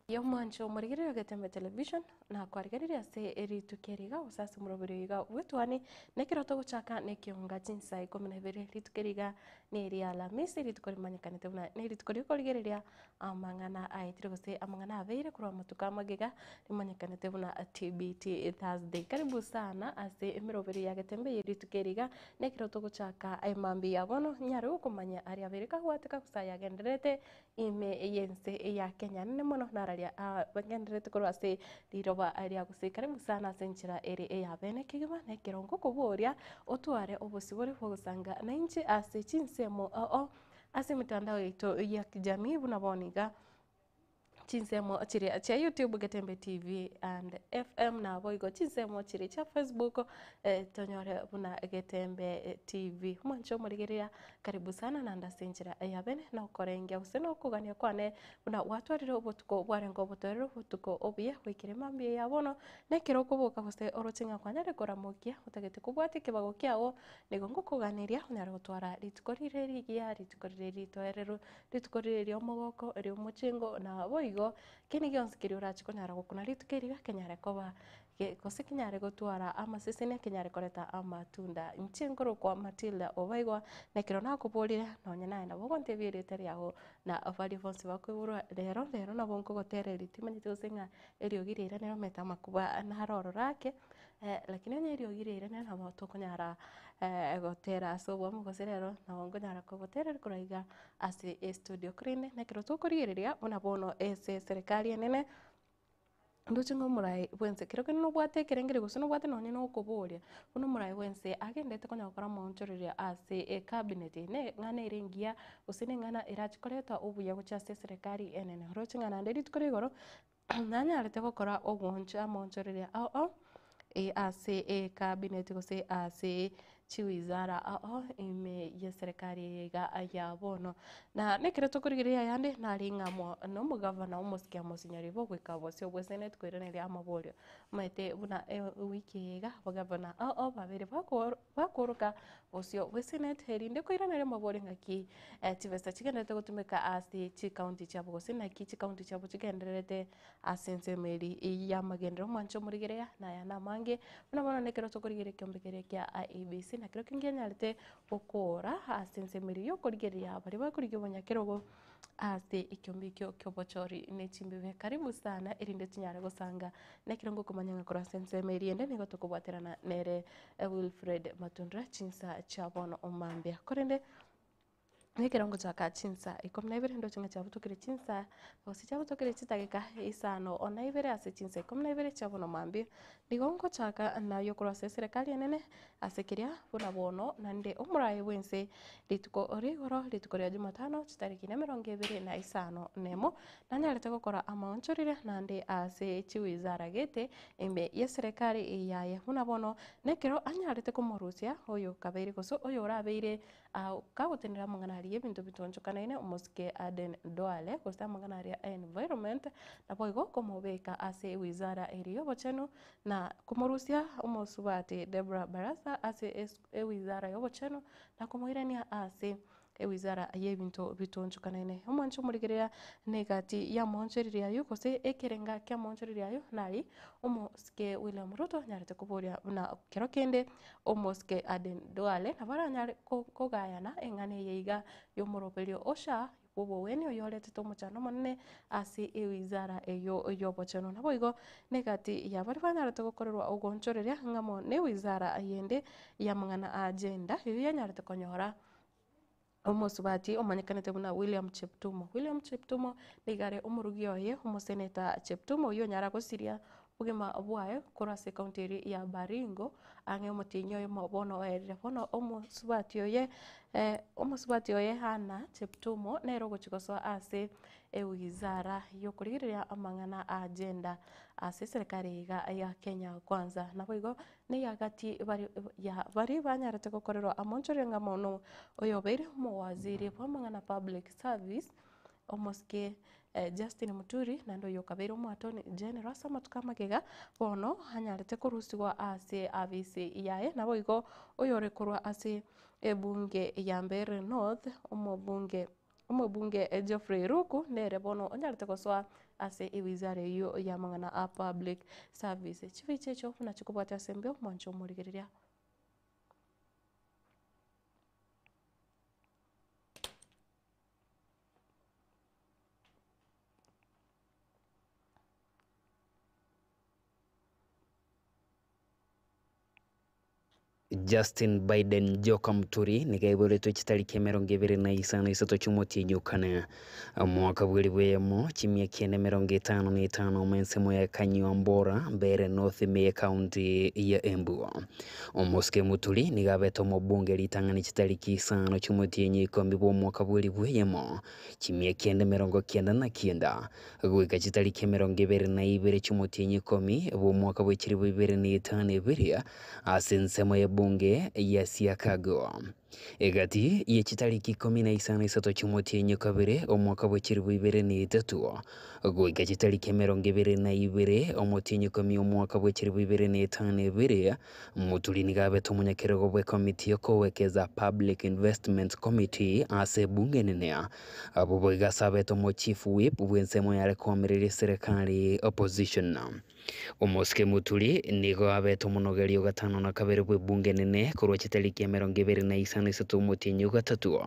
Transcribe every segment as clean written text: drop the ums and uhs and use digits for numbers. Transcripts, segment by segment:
Yo mwancho murigirira Gatembe television na kwarigirira se eritu keriga usasi murobiriga wetwani nekiroto guchaka nekionga jinsa 12 ritu keriga ni eri Alhamisi ritu korimanyikane buna ni ritu korigirira amang'ana aitire gose amang'ana aveire kurwa matuka magiga rimanyikane buna TBT Thursday. Karibu sana ase emirobiri ya Gatembe ritu keriga nekiroto guchaka emambi yabono nyare ukumanya ari abereka gwateka kusaya genderete ime yense ya Kenya nene mono nararia bagenderete korwa ase riroba aria guse. Karibu sana ase enchera ere ya bene kigima nekirongo kuboria otware obosibore bwogusanga na inche ase chinsemo ase mitandao yetu ya kijamii buna boniga chinsemo chiri cha YouTube Gatembe TV and FM na boigo chinsemo chiri cha Facebook tonyore buna Gatembe TV mwancho murigiria. Karibu sana na ndasenjira ya bene na ukorengia useno kugania kwane buna watwarire obotuko bwarengo botorero botuko obuye wikire mambi yabono nekero kubuka gose orochinga kwanyare koramukia utagete kubwati kibago kiawo nigongo kuganiria nyare gutwara ritukorire rigia ritukorire ritoerero ritukorire ryo mogoko ryo muchingo na boigo kini gionse kiri urachi konyara gukuna ritukeriga kenyare koba gose kenyare gutwara amasesene kenyare koreta amatunda nchinkoro kwa Matilda obaigwa nekero nakuburire nonya naenda bogonte birite riaho na abari bonse bakwibura rero nabo nkogotereri timanyite gusenga eriogirire nero meta makuba naroro rake lakini onye eriogirire nabo tokonyara gotera so bwa mugose rero nabo ngonyara kogoterera kuraiga ase studio krine nekero tokorigereria bona bono ese serikali enene nduchingo murai bwense kero kino bwate kerengere guso no bwate nonye no kuburia uno murai bwense agendete konya gukora monchoriria ase cabinet ne ngana irengia usine ngana irachikoreta obuya gucha ase serikali enene rochingana nderi tukorigoro nanya arete gukora obwoncha monchoriria ase cabinet gose ase chiwizara ime ya serikali ga ayabono na nekere tukurigiria yande nari ngamo no mugavana umusikia musinyari bo gwikabo sio bwesene twiranira amaborio mete buna wiki ga bagavana babere bakuruka osio bwesene herinde kwiranira amaborio ngaki tivesta chigendete gutumika ase chi county cha bwose na chi county cha bwose genderete asense meri ya magendero mwancho murigiria na yana mange buna nekero tukurigiria kyombekere kya IEBC na kero kingenyarite gukora asense meri yo kurigiria bari bakurigiye bonyakerogo ase ikyombikyo kyobochori ne chimbibe. Karibu sana irinde tinyare gusanga nekero ngukumanya ngakora sense meri ende nigo tukubwaterana nere Wilfred Matundra chinsa chabono omambia korende nekero ngochaka chinsa ikomnaibere ndo chinga chabutukire chinsa osi chabutukire chitagika isano onaibere ase chinsa ikomnaibere chabono mambi nigongo chaka nayo kurwa serikali enene asekiria buna bono nande omurai bwense rituko origoro rituko rya Jumatano chitariki 25 nemo nanyarete gukora amaonchorire nande ase chiwizara gete embe ya serikali yaye buna bono nekero anyarete kumurusia oyo kabeire goso oyo urabeire kagutenera mangana ari ebintu bitonchokanaine omusike Aden Duale gosta mangana ari environment na boigo komobeka ase wizara eriyo bocheno na kumurusia umosubati Deborah Barasa ase wizara yo bocheno na kumuirania ase wizara y'ebintu bitonchokanaine omancho murigerea negati ya moncheriria yo kose ekerenga kya moncheriria yo nari omusike William Ruto nyarete kuboria na kero kende omusike Aden Duale na baranyare kogayana engane yeiga yo moroberio osha bobo weni oyolete tomuchano monene ase wizara eyo bocheno na boigo negati ya bari banyarete gukorerwa ugonchoreria ngamo ne wizara yende ya mangana agenda yo yanyarete konyora omusubati omanyikanete buna William Cheptumo nigare omurugi oye omuseneta Cheptumo yo nyara gosiria bugima bwayo kurase county ya Baringo ange omutinyo yo mobono erire bono omusubati oye Hana Cheptumo nero gochikoso ase wizara yo kurigiria amang'ana agenda ase serikali ya Kenya kwanza na boigo ni yagati bari banyarete gukorerwa amonchorenga mono oyo beire waziri wa mang'ana public service omusike Justin Muturi nando yo kabeire omwatoni general samatuka magega bono hanyarete kurusigwa ase abisi yaye na boigo oyo rekorwa ase ebunge ya Mbeere North omobunge Geoffrey Ruku nere bono onyarete goswa ase iwizara iyo ya mang'ana a public service chiviche echo nachikobwata sembio mwancho murigereria. Justin Biden joka muturi nigaiburitwe chitariki 20 chumoti nyukana mwaka bwiri bwemo chimia kiene 55 mensemo ya Kanywa Mbora mbere North Mea County ya Embu. Omoske muturi nigabeto mubunge litangani chitariki 5 chumoti nyikombi bwo mwaka bwiri bwemo chimia kiene 99 gwika chitariki 22 chumoti nyikomi bwo mwaka bwiri 2025 asensemo ya bunge ya Siakago. Egati ye chitariki 15 chumoti nyukabire omwaka bw'ekiri 2023 gwika chitariki 22 omwoti nyukami omwaka bw'ekiri 2025 muturi nigabeto munyakerego bwe komiti yokowekeza Public Investment Committee ase bunge nenea abo bwegasabeto mo chief whip bwensemo yale komerere serikali opposition. Omoske muturi nigo abeto munogerio gatano na kabere bwe bunge nene korwa chitariki 25 mutinyu gatatu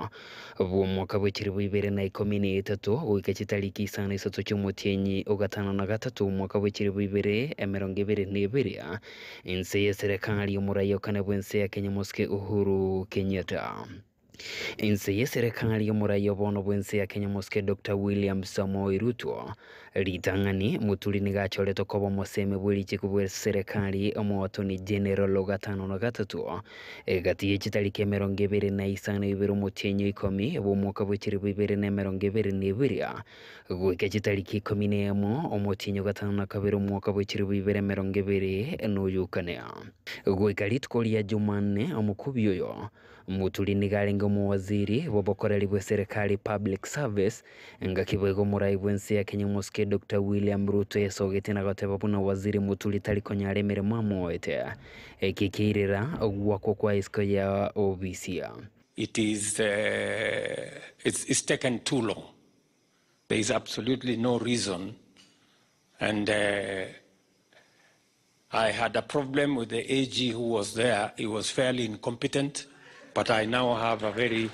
bwo mwaka bw'ekiri 2013 gwika chitariki 5 chumutinyi ugatano na gatatu mwaka bw'ekiri 2022 inse ya serikali omurayo kana bwense ya Kenya Moske Uhuru Kenyatta. Inse ya serikali omurayo bono bwense ya Kenya Moske Dr. William Samoei Ruto ritangani muturi nigachoreto kobo moseme bwiriche kubwe serikali omwatoni general gatano na gatatu egati yechitariki 25 mutinyu ikomi bwo mwaka bw'ekiri 2022 gwika chitariki 11 omutinyu gatano na kabiri mwaka bw'ekiri 2022 nuyukanea gwika litkolia Jumanne omukubi oyo muturi nigarenga mu waziri bobokoreri bwe serikali public service ngakibwego murai bwense ya Kenya Moske Dr. William Ruto yesogete na gateba buna waziri muturi taliko nyaremere mamoete ekikirira gwako kwa isko ya OBC. It's taken too long. There is absolutely no reason, and I had a problem with the AG who was there. He was fairly incompetent, but I now have a very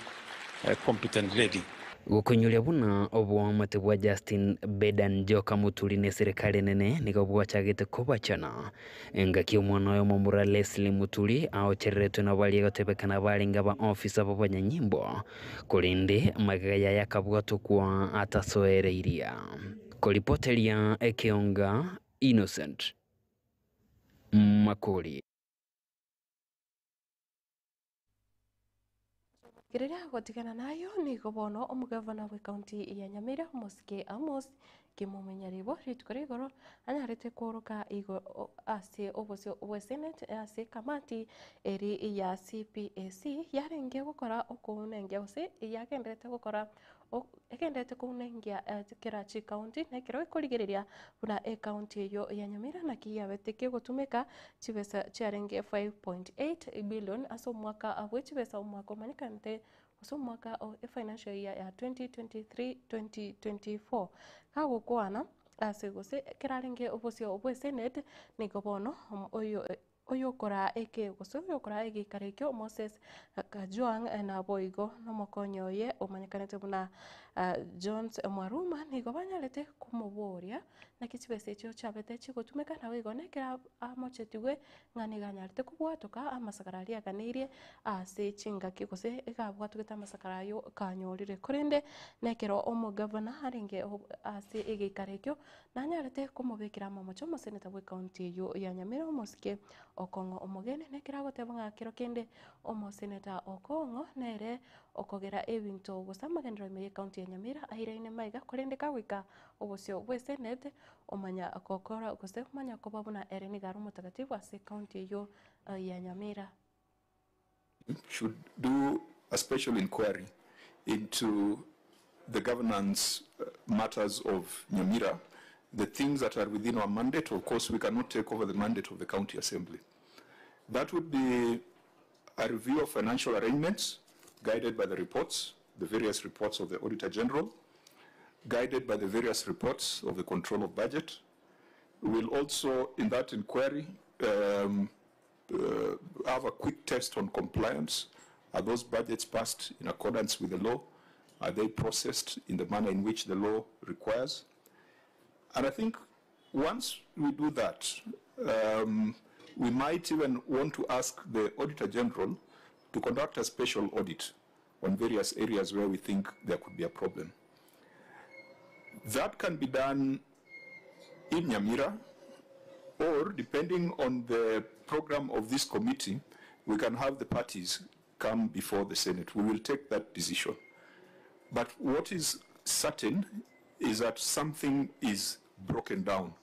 competent lady. Gukunyulia buna obwamate bwa Justin Bedan joka muturi ne serikali nene nigo bwachagite kubachana engaki omwana oyo momura Leslie Muturi aocheretwe na bali gotebekana bali ngaba officer babanya nyimbo kulinde magaya yakabwato kwa atasoereiria kolipotelia Ekionga Innocent Makori. Kireria gwatigana nayo ni gobono omugavana we county ya Nyamira Moske Amos kimumenyaribo ritukore igoro anyarete kuruka igo ase obosio we senate ase kamati eri ya CPAC yarenge gukora okunenge ose yagendete gukora egendete kunengia Kirachi county na kiro ikurigereria buna county yo ya Nyamira na kiyabeteke gutumika chibesa charenge 5.8 billion aso mwaka abwe chibesa umwaka manyikante aso mwaka o financial year ya 2023-2024 kago kwana asegose kirarenge obosio obwe senate ni gobono oyokora eke gosoyo kora ege karekyo Moses Kajwang na boigo no mokonyo ye omanyekanete buna Jones Mwaruma ni gobanyalete kumuboria na kichibese cyo chabete chigotumeka nawe igonekera amochetigwe ngani ganyalete kubwatoka amasakarari aganirie ase chinga kigose egabwatugeta amasakarayo kanyorire korende nekero omugavana arenge ase ege karekyo nanyalete kumubekira amamocho moseneta we county yo ya Nyamira Moske Okongo omugene nekera gotebanga kiro kende omoseneta Okongo nere okogera ebinto obusamagendero me county ya Nyamira ahireine maiga korende kawika obusio bwe senate omanya akokora gose manya kobabuna ereni garu mutagatifu ase county yo ya Nyamira should do a special inquiry into the governance matters of Nyamira. The things that are within our mandate, of course, we cannot take over the mandate of the county assembly. That would be a review of financial arrangements guided by the reports, the various reports of the Auditor General, guided by the various reports of the control of budget. We will also, in that inquiry, have a quick test on compliance. Are those budgets passed in accordance with the law? Are they processed in the manner in which the law requires? And I think once we do that, we might even want to ask the Auditor General to conduct a special audit on various areas where we think there could be a problem. That can be done in Nyamira, or depending on the program of this committee, we can have the parties come before the Senate. We will take that decision. But what is certain is that something is broken down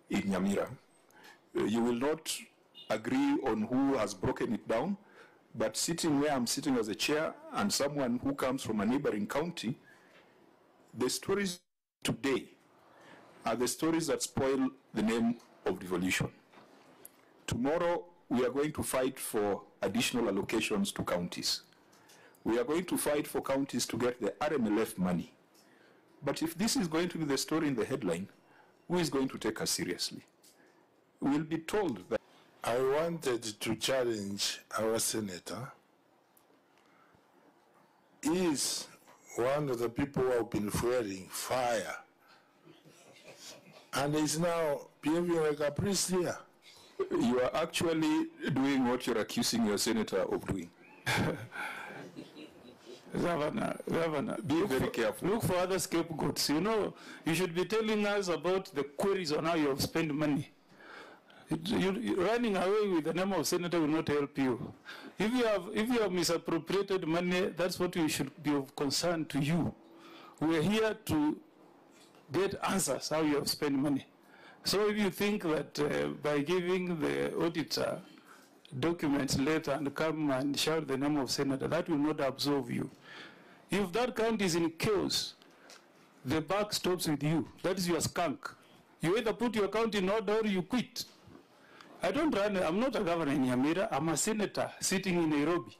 in Nyamira. You will not agree on who has broken it down, but sitting where I'm sitting as a chair and someone who comes from a neighboring county, the stories today are the stories that spoil the name of devolution. Tomorrow, we are going to fight for additional allocations to counties. We are going to fight for counties to get the RMLF money. But if this is going to be the story in the headline, who is going to take us seriously? We'll be told that. I wanted to challenge our senator. He is one of the people who have been fueling fire. And is now behaving like a priest here. You are actually doing what you're accusing your senator of doing. Governor, Be very careful. Look for other scapegoats. You know, you should be telling us about the queries on how you have spent money. Running away with the name of senator will not help you. If you have misappropriated money, that's what we should be of concern to you. We are here to get answers how you have spent money. So if you think that by giving the auditor documents later and come and shout the name of senator, that will not absolve you. If that county is in chaos, the buck stops with you. That is your skunk. You either put your county in order or you quit. I'm not a governor in Nyamira, I'm a senator sitting in Nairobi.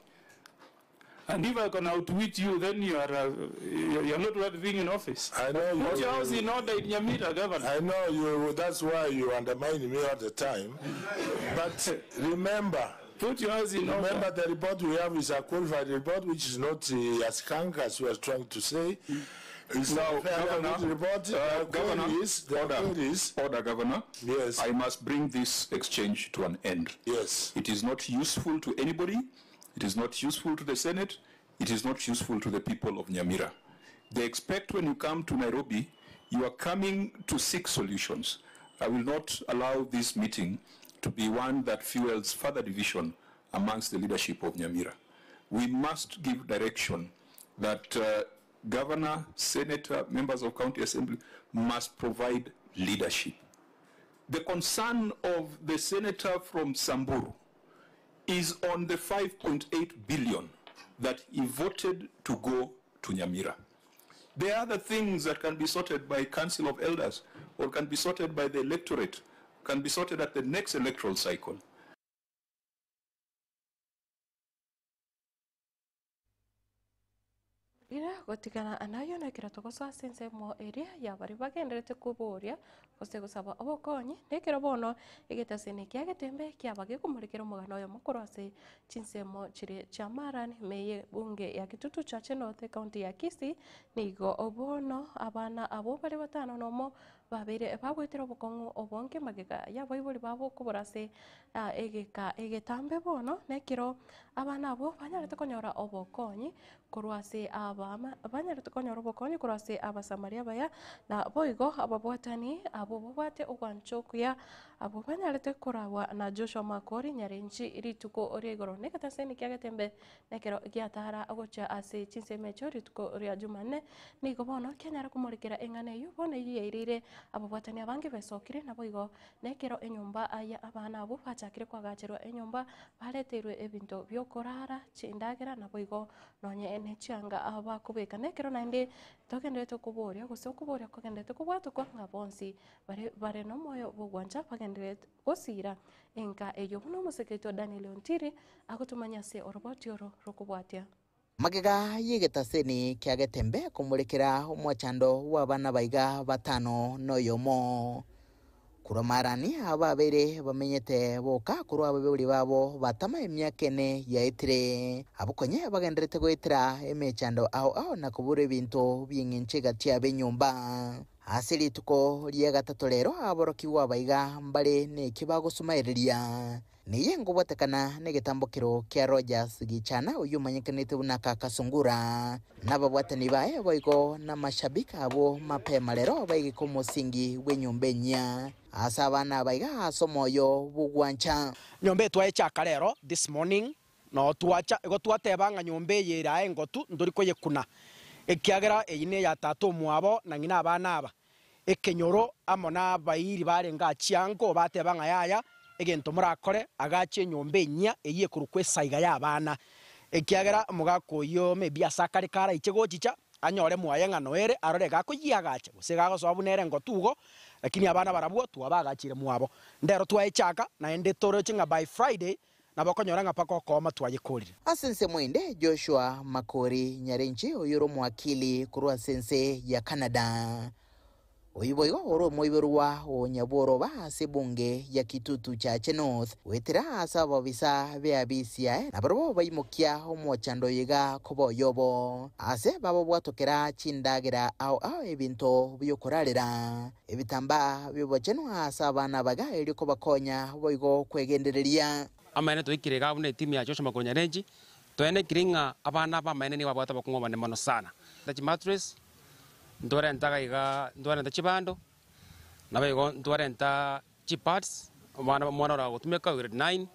And if I can outwit you, then you're not worth being in office. I know Put your house in order in Nyamira, Governor. I know you. That's why you undermine me all the time. But remember, put your house in order. Remember, the report we have is a qualified report, which is not as skunk as we are trying to say. It's now, Governor, report. Governor, order, Governor. Yes. I must bring this exchange to an end. Yes. It is not useful to anybody. It is not useful to the Senate. It is not useful to the people of Nyamira. They expect when you come to Nairobi, you are coming to seek solutions. I will not allow this meeting to be one that fuels further division amongst the leadership of Nyamira. We must give direction that Governor, Senator, members of County Assembly must provide leadership. The concern of the Senator from Samburu is on the 5.8 billion that he voted to go to Nyamira. There are other things that can be sorted by Council of Elders or can be sorted by the electorate, can be sorted at the next electoral cycle. ira gotigana anayo na kira togosa sense mo area ya bari bagenderete kuburia gose gusaba obokonyi nekero bono igetasene kya getembe kya bage kumurikira mugano yo mukuru ase chinsemo chire chamarani meye bunge ya Kitutu Chache North County ya Kisii nigo obono abana abo bari batano nomo babere babwetera obokongu obonke magega ya baibuli babo kuburase egetambe bono nekiro abana abo banyarete konyora obokonyi kurwase banyarete konyora obokonyi kurwase abasamaria baya na boigo ababwatani abo bobwate ogwanchokuya abo banyarete kurawa na Joshua Makori nyarenji rituko oregoro nekataseni kyagetembe nekero gyatara agocha ase chinsemecho rituko rya Jumanne nigo bono kenyara kumurikira engane yu bono yirire ababwatani abange besokire na boigo nekero enyumba aya abana abo bachakire kwagachirwa enyumba bareterwe ebinto byokorara chindagera na boigo nonye nechianga abakubeka nekero nande togendete kuboria gose kuboria kogendete kubwato kwa ngabonsi bare no moyo bogwanja bagendete gosira enka eyo buno museketo Daniel Ontiri agotumanya se oroboti oro rokubwatia magega yigetaseni kya Getembe kumurekera umwachando wa bana baiga batano noyomo kuromarani ababere bamenyete boka kuru ababuri babo batama emyaka ene yaitire abukonye bagenderete gwitira emechando aho nakubura ebintu byinginche gati abenyumba asiri tuko lya gatatu rero aboroki wabaiga mbale ne kibagusumairia niye ngubwatekana n'igitambukiro kya Rogers gichana uyu manyekanite bunaka kasungura n'ababwatani bae boigo n'amashabika abo mapema rero baigiko musingi w'enyumbenya asa abana baiga asomoyo bugwancha nyombe twaichaka rero this morning no twacha ego twatebanga nyombe yera engotu nduri ko yekuna ekiagera eyine ya tatu mwabo na ngina abana aba ekenyoro amona bayiri barenga chiango batebanga yaya egento murakore agache nyombe nya eyiye kurukwe saiga y'abana ekiagera mugakoyo maybe asakare kara ichego chicha anyore mwaye nganoere arore gakoyiagache gusega gosobu nere ngotugo lakini abana barabwo twabagachire mwabo ndero twaichaka na ende toro chinga by Friday nabakonyora ngapako koma twayikorire asense mwende Joshua Makori Nyarenchi oyoro mwakili kurwa sense ya Canada oyiboyo oro moiberwa onyaboro ase bunge ya Kitutu cha North wetira asaba bisa beabisia nabarbo bayimokia omwachando yiga koboyobo ase babo bwatokera chindagera au ebinto byokorarera ebitamba bibocheno asaba nabaga eriko bakonya boigo kwegendereria amene twikirega bune timu ya Joshua Makori Nyarenchi twene kiringa abana bamene ni babwata bakungwa mono sana the mattress ndore ntagaiga ndore ntachibando nabaigo ndore nta chiparts mwana ra gutumeka grade 9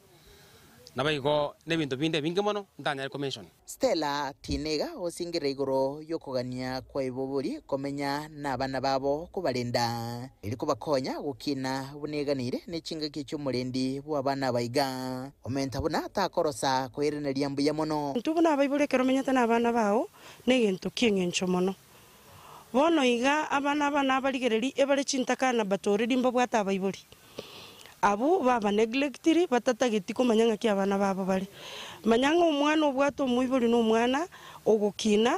nabaigo nebintu binde binge mono ndanya recommendation Stella Tinega osingire igoro yokogania kwa iboburi komenya nabana babo kubalinda iliko bakonya gukina buneganire n'ikingaki cy'umurendi bw'abana baiga omenta buna takorosa kwerena lyambu ya mono ntubuna abayiburekero menyata nabana bawo n'egintu kingencho mono bono iga abana barigereri ebare chintaka na batoreri mbo bwata abayiburi abo baba neglectiri batatageti ko manyanga kya abana babo bari manyanga umwana obwato muiburi no umwana ogukina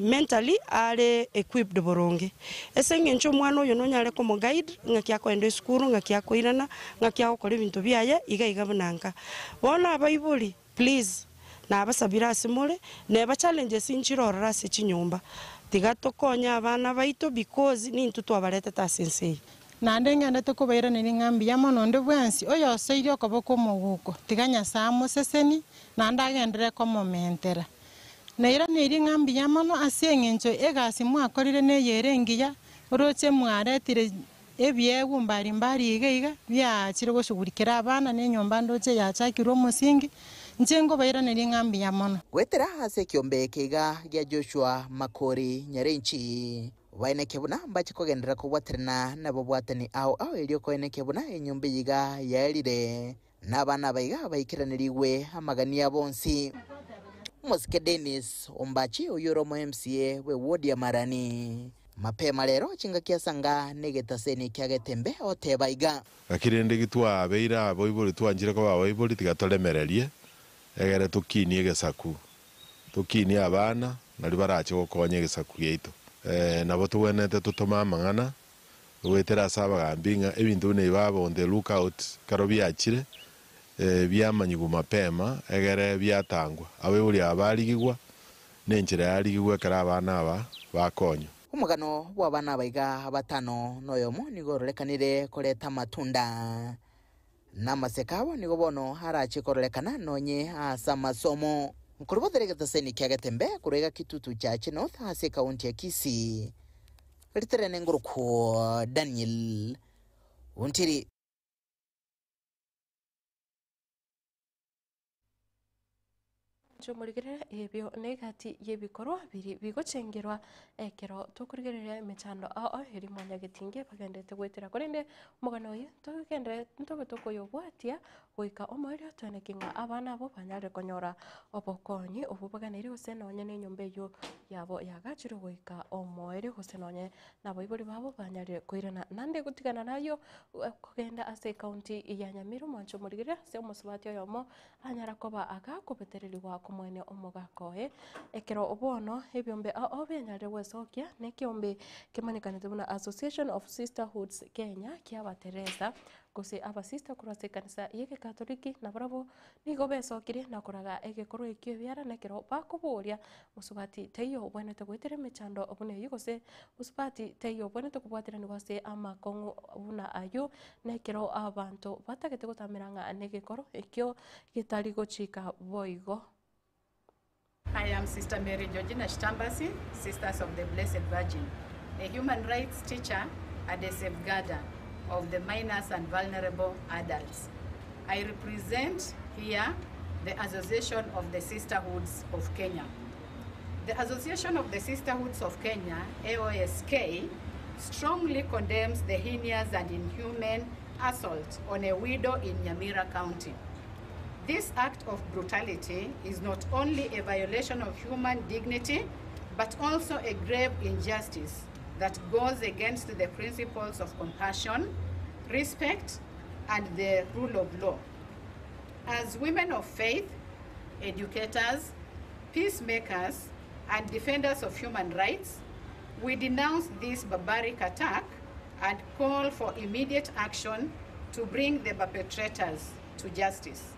mentally are equipped boronge esenge ncho mwana oyo no nyare ko mo guide ngakya ko ende school ngakya ko irana ngakya ko ibintu byaye iga bunanka bona abayiburi please na abasabira asimule ne ba challenges inchirora se chinyumba tigatokonya abana baito because nintu twabarete ta sensei nande ngandete kubaira ni ngambi ya mono ndo bwansi oyo seirio koboko muguko tiganya samo seseni nanda agendere ko momentera neira ni ngambi ya mono asengencho egasi mwakorire ne yerengiya uroche mwaretire ebyewu mbari iga bya chiro gushugurikira abana ne nyomba ndoche yachakirwo musingi njengo baira ni ngambi ya mono gwetera hase kiombe kiga gya Joshua Makori Nyarenchi waine kebuna mbachi kogendera kubwaterana nabo bwatani au elio koine kebuna enyumba yiga yarire nabana baiga baikiraniriwe amagania bonsi Musike Dennis ombachi oyoro mo MCA we ward ya Marani mapema lero chinga kiasanga negetaseni kya Getembe otebaiga akirende gitwa beira boibori twanjire ko baboibori tigatolemererie egere tukinie gesaku tukinie abana nari barache gokonye gesaku geitu nabo tuwenete tutoma mangana wetera saba gambinga ebintu ne babo on the lookout karo byachire byamanyigu mapema egere byatangwa abe uri abarigigwa nenjira yarigigwa kara abana aba bakonyo umugano bw'abana baiga batano noyomo nigororekanire koleta matunda namasekabo nigo bono harachi kororekana nonye asa masomo Nkurubotherega seni kya Getembe kurega Kitutu cha North hase kaunti ya Kisii riterene nguruko Daniel Untiri Jomurigere ebyo negati yebikorwa biri bigochengerwa ekero tukurigerera emechando eri mwanya getinge bagendete gwetera korende mugano ye tugendere ntogotokoyobwatia goika omorio twenekinga abana abo banyare konyora obokonyi obubaganire gosenonye n'enyomba eyo yabo yagachire goika omoere gosenonye nabo ibori babo banyare koirana nande gutigana nayo kugenda ase county ya Nyamira mwancho murigere se omusubati oyomo anyara koba agakobetereri wako kumwene omugakoe ekero obono ebyombe obenyare gwecokia ne kiombe kimanikanite buna Association of Sisterhoods Kenya kiaba Teresa gose aba sister kurase kanisa yeke katoliki na bravo nigo becokire na kuraga egekoro ekyo byara nekero bakuburia musubati teyo obonete gwetere mechando obune yigose musubati teyo obonete kubwatira ni gose amakongo buna ayo nekero abantu batagete gutamiranga negekoro ekyo gitari gochika boigo. I am Sister Mary Georgina Shtambasi, Sisters of the Blessed Virgin, a human rights teacher and a safeguarder of the minors and vulnerable adults. I represent here the Association of the Sisterhoods of Kenya. The Association of the Sisterhoods of Kenya, AOSK, strongly condemns the heinous and inhuman assault on a widow in Nyamira County. This act of brutality is not only a violation of human dignity, but also a grave injustice that goes against the principles of compassion, respect, and the rule of law. As women of faith, educators, peacemakers, and defenders of human rights, we denounce this barbaric attack and call for immediate action to bring the perpetrators to justice.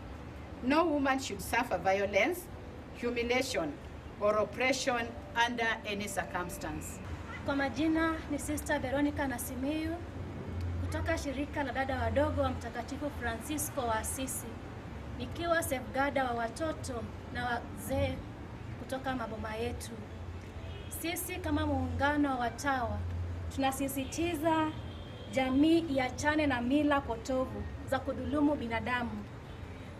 No woman should suffer violence, humiliation, or oppression under any circumstance. Kwa majina ni Sister Veronica Nasimiyu kutoka shirika la dada wadogo wa Mtakatifu Francisco wa Asisi, nikiwa safeguarder wa watoto na wazee kutoka maboma yetu. Sisi kama muungano wa watawa tunasisitiza jamii iachane na mila potovu za kudhulumu binadamu.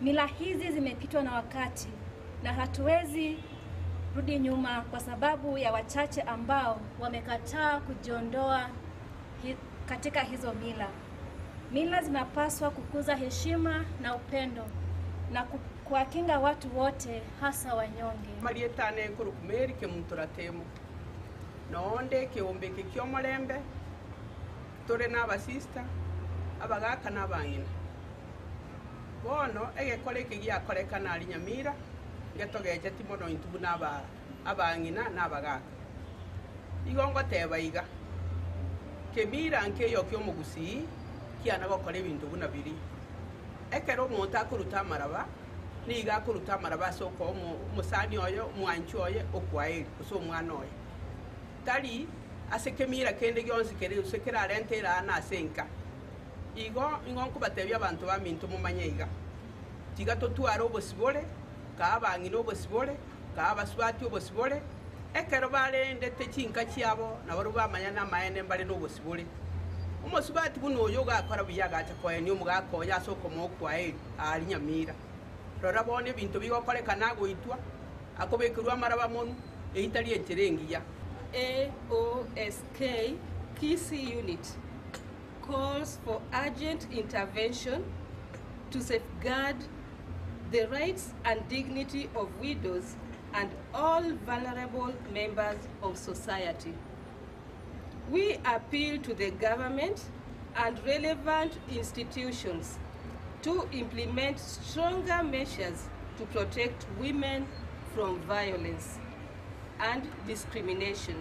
Mila hizi zimepitwa na wakati na hatuwezi rudi nyuma kwa sababu ya wachache ambao wamekataa kujiondoa katika hizo mila. Mila zinapaswa kukuza heshima na upendo na kuwakinga watu wote, hasa wanyonge. Marietane kurukumeri ke munturatemo nonde kiombe kiomorembe tore n'abasista abagaka n'abangina bono egekore kigiakoreka nari Nyamira getogeje timono intubu n'abara abangina n'abagaka igongo tebaiga kemira nke yokyo mugusi kiana gokora ibintu buna biri ekero umuntu akuruta maraba niga akuruta maraba soko umusani oyo umwanchi oyo okwaeli uso umwana oyo tali asekemira kende gyonzi kere usekera rentera na senka igo ingonku batebya abantu bamintu mumanyeiga tiga totwara obosibore ka abangina obosibore ka abaswati obosibore ekero barende tekinka kyabo nabaro bamanya n'amaene mbale n'obosibore umusubati buno oyo gakora biyaga cyakoye ni umugako yasoko mo kwaeli ali Nyamira rora bone bintu bigokoreka nago itwa akobekirwa maraba monu eitali enterengiya. AOSK KC unit calls for urgent intervention to safeguard the rights and dignity of widows and all vulnerable members of society. We appeal to the government and relevant institutions to implement stronger measures to protect women from violence and discrimination.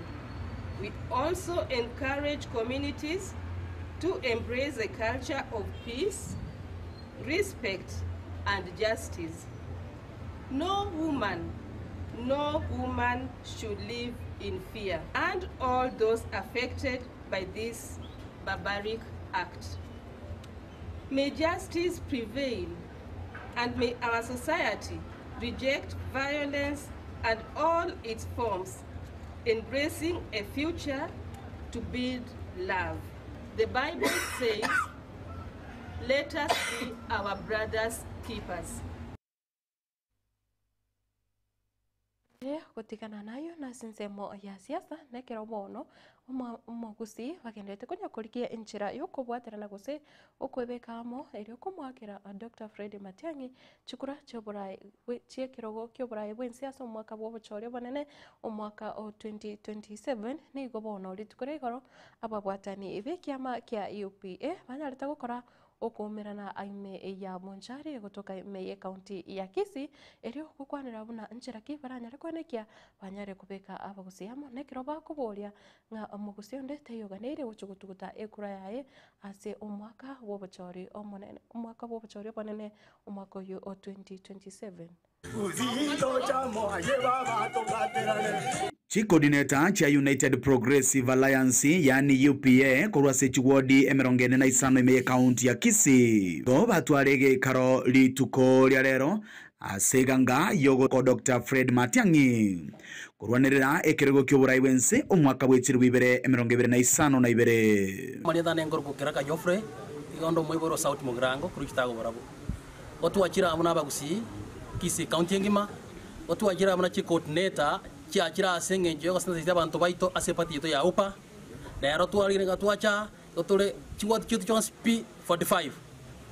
We also encourage communities to embrace a culture of peace, respect, and justice. No woman should live in fear, and all those affected by this barbaric act. May justice prevail, and may our society reject violence and all its forms, embracing a future to build love. The Bible says, let us be our brother's keepers. Gutigana nayo na sinsemo ya siasa nekero bono umugusi bagendete kunya kurikia inchira yokubwatira na guse okwebekamo eri okumwakira Dr. Fred Matiang'i chikura choburai chiekirogo kyoburai bwensiasa omwaka bwobuchore bonene omwaka o 2027 nigo bono litukore igoro ababwatani ebekiama kia UPA banyareta gukora okumirana aime ya Bonchari gutoka ime ya county ya Kisii erio gukwanira buna njira ki baranyare kwenekia banyare kubeka abagusiamo nekiro bakuboria nga omugusi ndete yoganire gucugutuguta ekura yae ase omwaka w'obuchori omonene omwaka w'obuchori omonene omwaka uyu o 2027. Chief Coordinator cha United Progressive Alliance yani UPA kurwa se chiwodi emerongene na isano ime county ya Kisii go batwarege karo lituko lya rero aseganga yogo ko Dr. Fred Matiang'i kurwanirira ekirego ky'oburai wense omwaka bw'ekirwi 2025 Marietha nengoro kukiraka Joffrey igondo moiboro South Mugirango kuri kitago barabo otwakira abuna abagusi Kisii county ngima otwakira abuna Chief Coordinator kira asengenje yogasita abantu baito asepati to ya upa na yaro twalire gatwacha otole chiwat chitu chons P45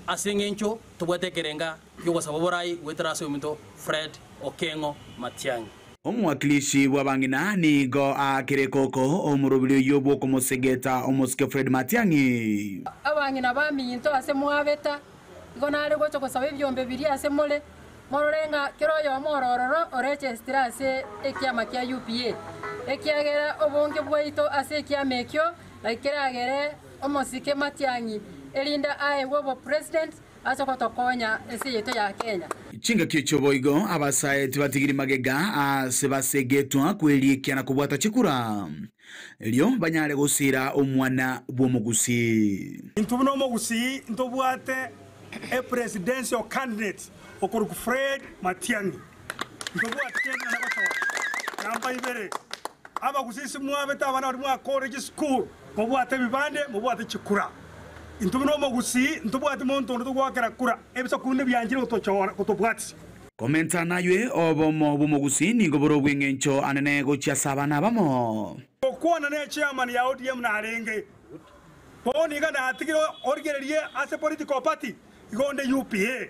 asengencho tubwetekerenga yogosaboborai wetrase uminto Fred Okengo Matiang'i. Omwakilishi w'abang'ina nigo akirikoko omurubiri yobo komosegeta omusike Fred Matiang'i abang'ina baminto ase mwabeta igonare gocho gosaba ebyombe biri ase mole mororenga kiroyo morororo orechestra ase ekiama kia UPA ekiagera obonge bwaito ase ekiama ekio laikeragere omosike Matiang'i elinda aye wobo president ase kotokonya ese yeto ya Kenya. Chinga kichoboigo abasaeti batigiri magega ase basegetwa kwelikiana kubwata chikura elio banyare gusira omwana bw'omugusi intubuno omugusi ntobwate a presidential candidate okoruku Fred Matiang'i ntobwate Kenya nabasawa namba ibere abagusisi mwabeta abana bari mwa college school mubwate bibande mubwate chikura intubuno omugusi ntobwate muntu ndugwakera kura ebisa kunde byanjire otochora kutobwati komenta naye obomo bw'omugusi nigoboro bw'engencho anene gocha sabana bamo okwana ne chairman ya ODM na arenge poni ga na tigiro orgererie ase political party igonde UPA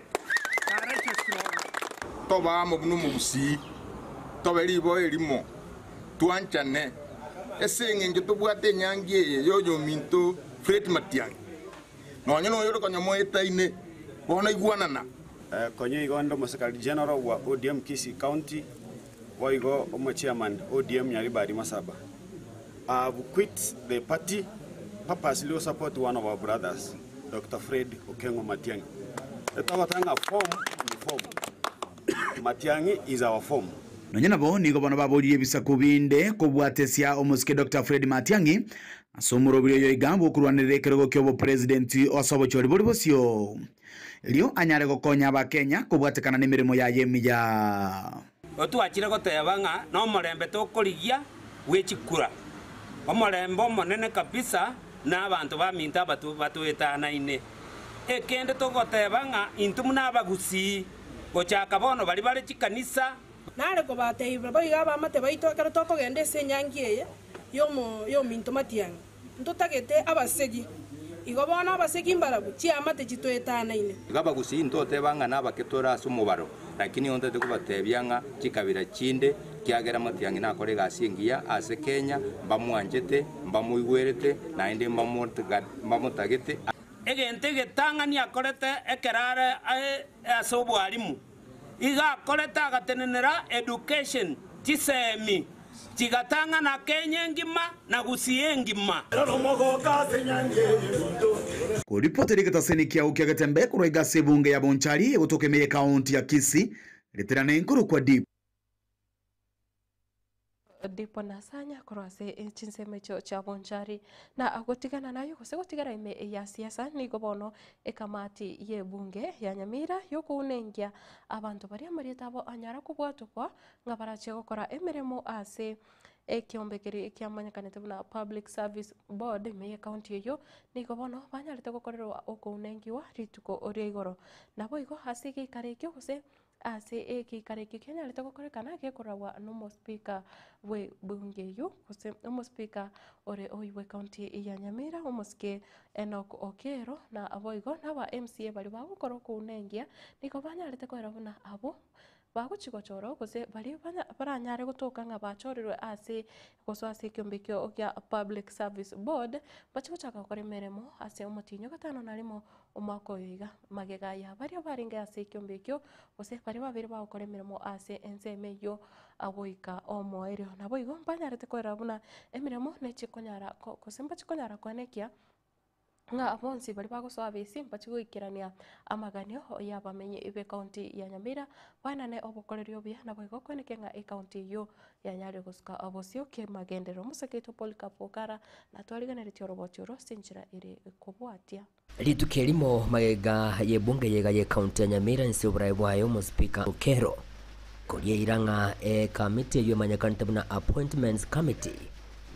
toba mo bunu mugusi tobeli bo elimo tuanchane esengenjo tobwate nyangie yoyo minto Fred Matiang'i nonyo yoro konyomo etaine bona iguanana konyo igondo Secretary General wa ODM Kisii County waigo omo chairman ODM Nyaribari Masaba. I've quit the party purposely to support one of our brothers, Dr. Fred Okengo Matiang'i. Etawatanga form. Matiang'i is our form. Nonyana bo nigo bana babodi ebisa kubinde kubwatesia omusike Dr. Fred Matiang'i asomurobire yo igambo kurwanirira ekirego kyobo president osabo chori bori bosio elio anyare gokonya abakenya kubwatekana n'emirimo ya yemiya otwakire gotebanga no morembe tokorigia wechikura omorembe monene kabisa n'abantu baminta batwetanaine ekende togotebanga intumu n'abagusi gochaka bono bari bare chikanisa nare ko bateibre boiga bamate baito kero tokogenda ase enyangi eye yo minto Matiang'i ntotagete abasegi igo bona abasegi mbarabu chiamate chitwetanaine gabagusi ntotebanga nabaketora ase omobaro lakini ontete kubatebianga chikabira chinde kiagera Matiang'i nakore gasi engiya ase Kenya mbamwanchete mbamuigwerete naende mbamutagete egente getang'ani akorete ekerare ase obwarimu iga akorete agatenenera education chisemi chigatanga na Kenya ngima na Gusii ngima kuripoteri kataseni kia ukiagatembe kuraiga sebunge ya Bonchari egotokemeye county ya Kisii leterane nkuru kwa Dipo nasanya kurwase chinseme cha Bonchari na agotigana nayo gutigara ime ya siasa nigo bono ekamati ye bunge ya Nyamira yokunengia abantu bari marietabo anyara kubwatukwa nga barache gukora emirimo ase ekiombekeri ekiamanyakanete buna Public Service Board me county yo nigo bono banyarete gukorerwa okunengiwa rituko ori igoro nabo igo hase gikarekyo guse ase ekikareki Kenya leta gukorekana gekoragwa no speaker we bunge yo guse no speaker ore oiwe county ya Nyamira omuske Enoch Okero na aboigo na ba MCA bali bagukora kunengia niko banyarete kwera buna abo baguchigochoro gose bari baranyare gutuka nga bachorirwe ase goso ase kiombekio kia Public Service Board bachigochaka gukora emeremo ase omotinyo gatano narimo omwaka oyo magega ya baria baringe ase kiombekio gose bari babere bagukora emeremo ase enseme yo agoika omoerio nabo igo banyarete kwera buna emeremo nechikonyara gose mbachikonyara kwanekia nga abonsi bari bagosoa besi mpachigoikirania amaganio yabamenye ibe county ya Nyamira banane obokorerio bia nabo igo kweneke nga county yo ya Nyari gusuka abosio ke magendero museketo Polycarp Okara na twariganirite orobotiro sinjira iri kubwatia Ritukelimo magega yebunge yega ye county ya Nyamira nsi oburai bwayo mu speaker Okero kurie iranga committee yo manyakante buna appointments committee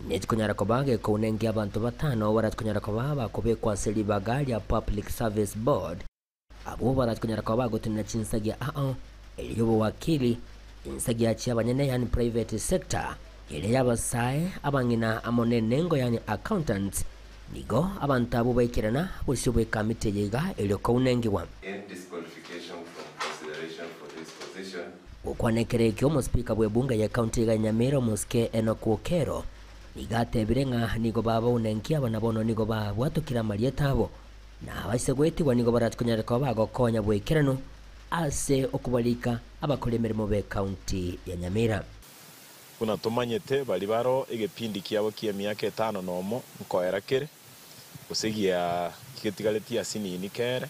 nechikonyara kobage kounengi abantu batano baratkonyara kobaba kubekwa seliba gari ya Public Service Board abo baratkonyara kobago tunna chinsagia eliyobo wakili insagia chi abanyene yani private sector ile yabasaye abangina amonenengo yani accountants nigo abantu abo bayikirana busubwe committee yega elyo kounengiwa disqualification from consideration for this position ukwanekerekyo mu speaker bwebunga ya county ya Nyamira muske Enoch Okero nigatebire nga nigo baba unenkia bana bono nigo babwatukira marieta abo na basegwetigwa nigo baratkunyareka bagokonya bwekirano ase okubalika abakolemeremo be county ya Nyamira kuna tumanyete bali baro egepindi kiabo kia miaka 5 nomo nkoera kere usigia kigetigaleti sinini kere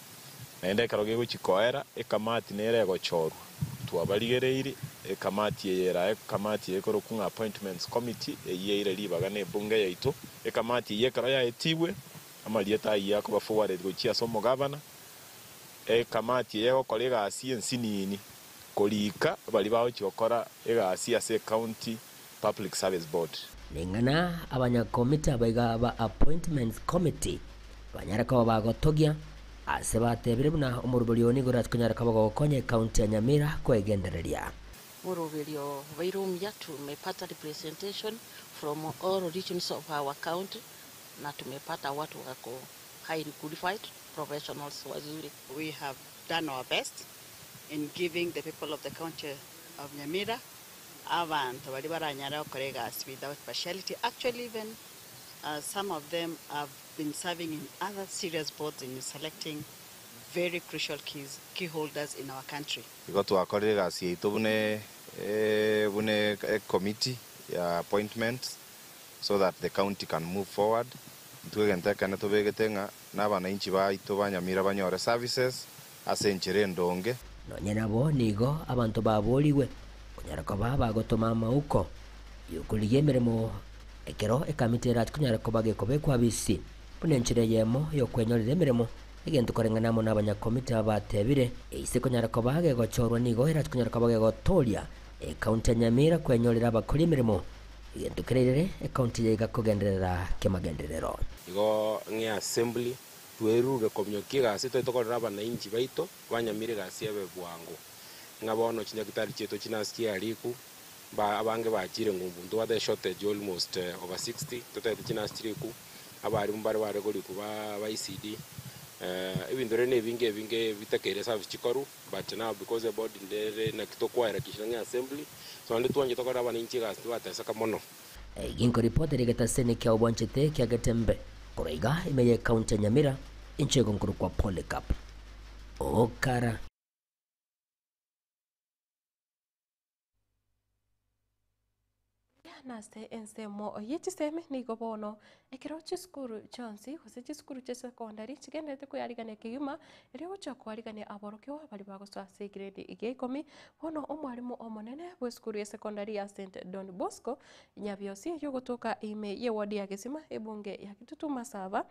naende karoge guchikoera ekamati nere gochorwa twabaligereire ekamati yera ekamati yekoro kunga appointments committee eyire libaga ne bunge yaito ekamati yekara ya etibwe amalieta yako ba forward gochia somo governor ekamati yego kolega asiensi nini kolika bali bawo chokora ega asia se county Public Service Board ningana abanya committee abaiga ba appointments committee banyaraka bagotogia ase batebire buna omuruburioni goratkunyaraka bagokonye county ya Nyamira kwegendereria Murubirio Vairumia tumepata representation from all regions of our county na tumepata watu wako highly qualified professionals wazuri. We have done our best in giving the people of the county of Nyamira abantu bali baranyara colleagues without partiality. Actually even some of them have been serving in other serious boards in selecting very crucial key holders in our country. Got to our colleagues bune committee appointments so that the county can move forward. Twegenteka na tobegetenga n'abananchi baito banyamira banyore services asenchire ndonge no nyenabo nigo abantu baboliwe kunyarako baba gotoma mauko yukuligemeremo ekero ekamite rat kunyarako bageko kwa bisi punenchire yemo yo kwenyorire emeremo egento korenganamo n'abanyakomite abatebire eise kunyarako bage gochorwa nigo rat kunyarako bage gotolia county ya Nyamira kwenyorera abakora emeremo egento kerere county yega kugenderera kemagenderero igo ngi assembly tweruge komyokie gasi totokorera abananchi baito banyamire gasi ebe bwango ngabono chinyakitari cheto chinasikia aliku abange bachire ngumbu ndo wade shortage almost over 60 totaite chinasiriku abari mumbare bare goli kuba ba ECD ibindore ne binge bitakere service chikoru but now because the board ndere na kitokwaira kishinga assembly so ndi tuanje tokora abananchi gasi batesaka mono ginko reporter getasene kya obwanchete kya gatembe Kuraiga imeye county ya Nyamira inchego nkuru kwa Polycarp Okara naste ensemo yechiseme nigo bono ekero chiskuru chonsi gose chiskuru cha secondary chigendete kuyarigania kigima eri gocha kwarigania aborokyo bali bagoswa se grade igekumi bono omwarimu omonene bwe skuru ya secondary ya St Don Bosco nyabiosi yo gotoka ime ye wadi ya Gesima ebunge ya Kitutu Masaba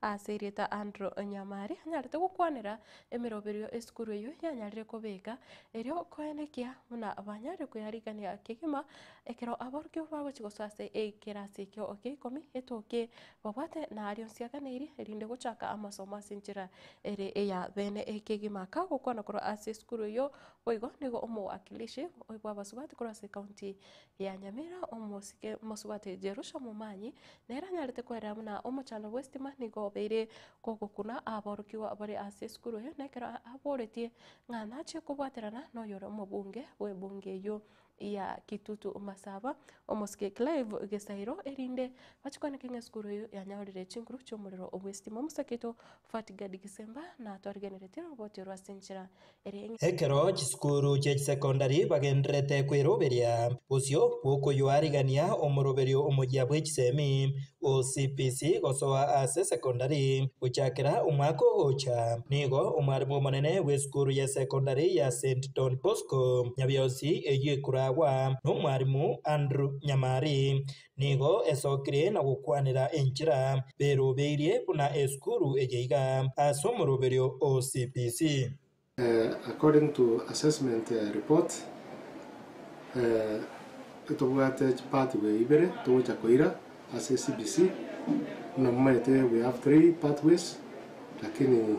asirita Andrew Nyamari nyarete gukwanira emiroberio eskuru yo yanyarire kobeka erio koenekia muna abanyare kuyarigania kigima ekero aborokyo bago chigosase ekerasi kyo okikomi etoke babwate na arionsiaganiri erinde gochaka amasomo asinchira ere eya bene ekigima ka gukwana koro ase skuru yo boigo nigo omowakilishi oibwa basubati koro ase county ya Nyamira omosike mosubati Jerusha Mumanyi nera nyarete kwera muna omochano westima nigo bobeire kogokuna aborokiwa bari ase skuru yo nekero aboretie ng'ana ache kubwaterana noyore omobunge bwebunge yo ya Kitutu Masaba omoske Clive Gesairo erinde bachikwaneke ng'eskuru yo yanyaorire chinkuru chomuriro obwestima musaketo Fatigadi Gisemba na torigenerete roboti rwasenchera ere ekero chiskuru che secondary bagenderete kwiroberia usio bwokoywarigania omoroberio omogia bwechisemi OCPC gosoa ase secondary guchakira umwaka ogocha nigo omwarimu omonene w'eskuru ya secondary ya St Don Bosco nyabiosi eyikuragwa n'omwarimu Andrew Nyamari nigo esokire na gukwanira enchira berobeirie buna eskuru ejeiga ase omoroberio OCPC. According to assessment report, tubwate pathway ibere tugucha koira as CBC na mmete we have 3 pathways lakini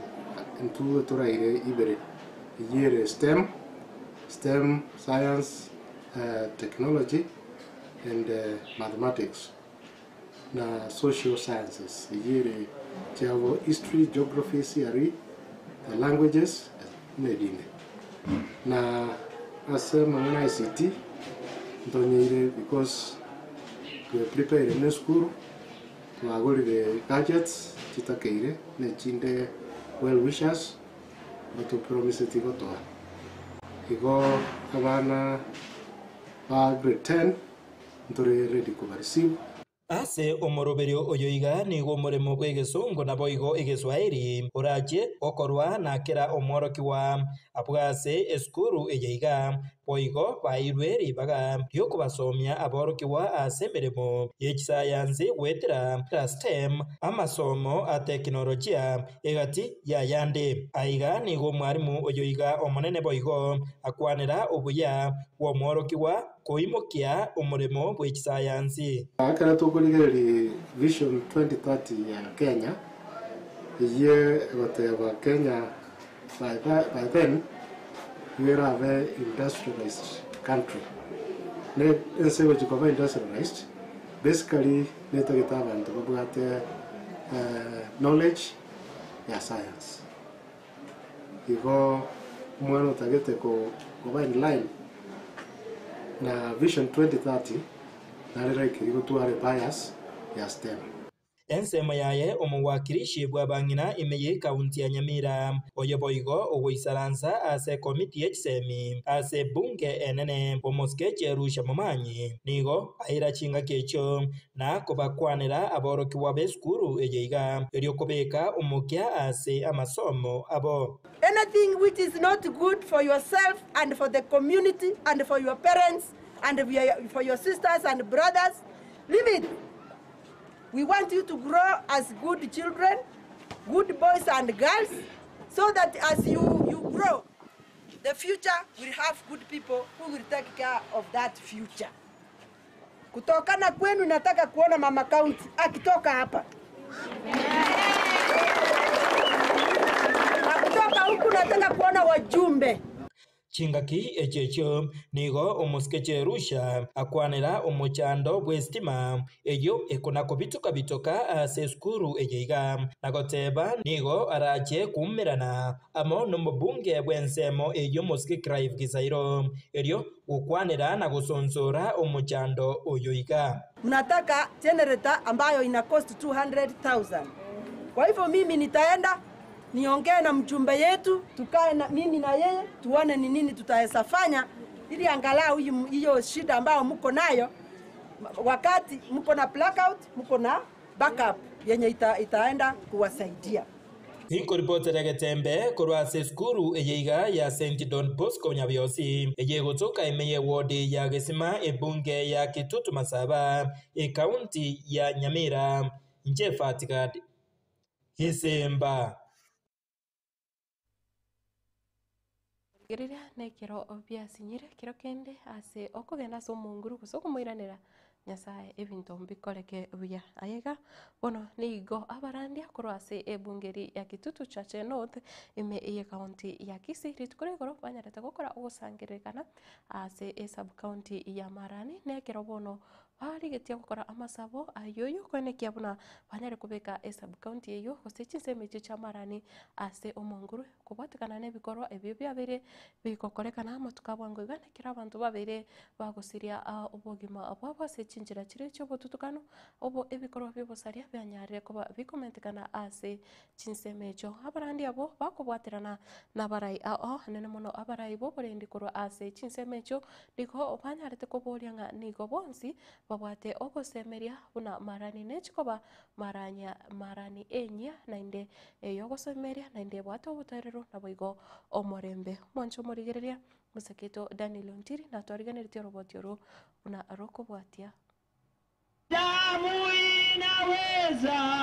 ntu turaire ibere yere STEM science technology and mathematics na social sciences yere chavo history geography CRE the languages nedine na asema na ICT ndonyire because we prepare in school twagorire gadgets chitakeire ne chinde well wishers but promise tigotoa igo abana ba grade 10 ndore ready to receive ase omoroberio oyoiga nigo omoremo bw'egesongo nabo igo egeswairi orache okorwa nakera omworokiwa abwase eskuru eyeiga boigo bairwe ribaga ryokobasomia aborokiwa ase emeremo yechisayansi gwetera STEM amasomo a teknolojia egati yayande aiga nigo omwarimu oyoiga omonene boigo akwanera obuya bw'omworokiwa koimokia omoremo bw'echisayansi akara tokorigereri vision 2030 ya Kenya iye goteba Kenya by then we are a very industrialized country ne ensewe chikoba industrialized basically netageta abantu babwate knowledge ya science igo mwana tagete ko in line na vision 2030 nariraike igotware bias ya STEM ensemo yaye omowakilishi bwa bang'ina imeye kaunti ya Nyamira oyo boigo ogoisaransa ase komiti echisemi ase bunge enene omoske cherusha momanyi nigo aira chinga kecho na kobakwanira aborokiwa b'eskuru eyeiga eriokobeka omokia ase amasomo abo. Anything which is not good for yourself and for the community and for your parents and for your sisters and brothers, leave it. We want you to grow as good children, good boys and girls, so that as you grow, the future will have good people who will take care of that future. Kutokana kwenu nataka kuona mama county akitoka hapa. Akitoka huku nataka kuona wajumbe. Chingaki echecho nigo omuskeche rusha akwanira omuchando bwestima eyo ekonako bitoka ase skuru eyeiga nagoteba nigo arache kumirana amo nomubunge bwensemo eyo muske Clive Gisairo eryo ukwanira na gusonsora omuchando oyoiga. Mnataka generator ambayo ina cost 200,000. Kwa hivyo mimi nitaenda niongee na mjumbe yetu, tukae na mimi na yeye tuone ni nini tutaweza fanya ili angalau hiyo shida ambayo mko nayo, wakati mko na blackout, mko na backup yenye itaenda kuwasaidia. Hiko ripoti regetembe korwa skuru eyeiga ya St Don Bosco nyabiosi eyegotoka emeye wodi ya gesima ebunge ya Kitutu Masaba kaunti ya Nyamira nje Fatigadi Gisemba. Giriria ne kiro obia sinyire kiro kende ase okogenda so munguru kusoko moiranera nyasaye ebinto mbikoreke buya ayega bono nigo abarandia kurwase ebungeri ya Kitutu Chache North ime eye county ya Kisii ritukore goro banyarete gukora ugusangiririkana ase sub county ya Marani ne kiro bono barigetia gukora amasabo ayoyo kwene kiabuna banyare kubeka sub county eyo gosechi semeche chamarani ase omonguru kubatikana nebikoro ebyo byabere bikokorekana amatuka bwango igana kira abantu babere bagusiria obogima abwabo sechinjira chire cyo botutukano obo ebikoro byobosaria byanyare kuba bikomentekana ase chinsemecho abarandi abo bakubwatirana nabarai nene mono abarai bo borendi koro ase chinsemecho diko banyarete koboryanga nigo bonsi babwate ogosemeria buna marani nechikoba marani enya nainde yogosemeria nainde bwate obuterero naboigo omorembe moncho morigereria museketo Daniel Ontiri na twariganirite roboti oro buna rokobwatia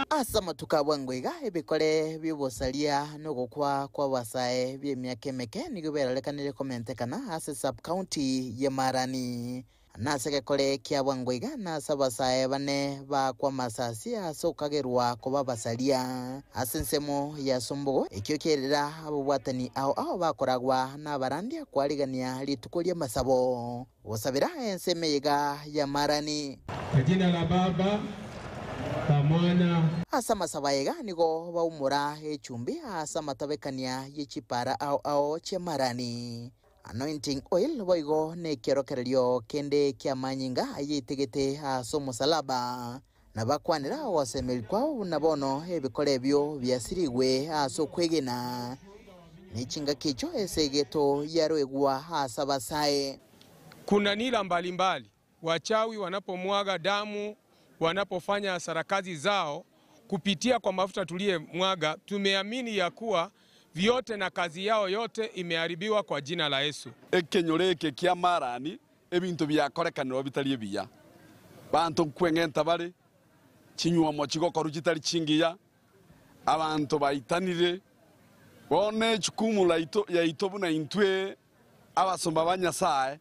asa matuka bwangwega ebikore byobosaria no gukwa kwa basae byemyaka emeke nigo beralekanire komentekana ase sub county ya Marani naseke kore kia bwangwega nasa basae bane bakwa masasi asokagerwa kuba basaria ase nsemo ya Sombogo ekyo kerera abobwatani aho bakoragwa n'abarandi akwarigania rituko lya masabo osabira ensemeyega ya Marani jina la Baba la Mwana asa masabayega nigo baumura echumbi asa matabekania yechipara ao che Marani anointing oil boigo ne kerokererio kende kia manyinga yitegete aso musalaba na bakwanira wasemelkwa nabono ebikorebyo byasirigwe aso kwegena nichinga kicho esegeto yarwegwa asa basae. Kuna nila mbalimbali wachawi wanapomwaga damu, wanapofanya sarakazi zao kupitia kwa mafuta tulie mwaga, tumeamini ya kuwa vyote na kazi yao yote imeharibiwa kwa jina la Yesu. Ekenyoreke kia Marani ebintu byakorekaniro bitari biya bantu kwengenta bari chinywa mochigo korujitari chingiya abantu baitanire bone chukumu ya itobu na intwe abasomba banyasaye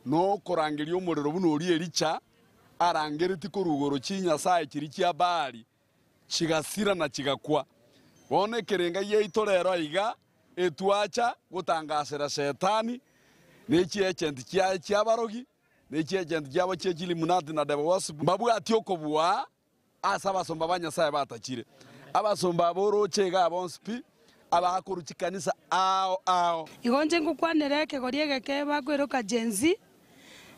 no korangeria umuriro buno uri Elicha arangereti kurugoro chinyasaye kiri kia bari chigasira na chigakwa bone kerenga ye itorero iga etuacha gutangasira setani neki agent kya barogi neki agent kyabo cyekili munati na debo wasu babu atiokobwa asaba somba banyasaye batachire abasomba borochega abonspi abakuru chikanisa ao igonje ngukwanereke goriege ke bagweruka jenzi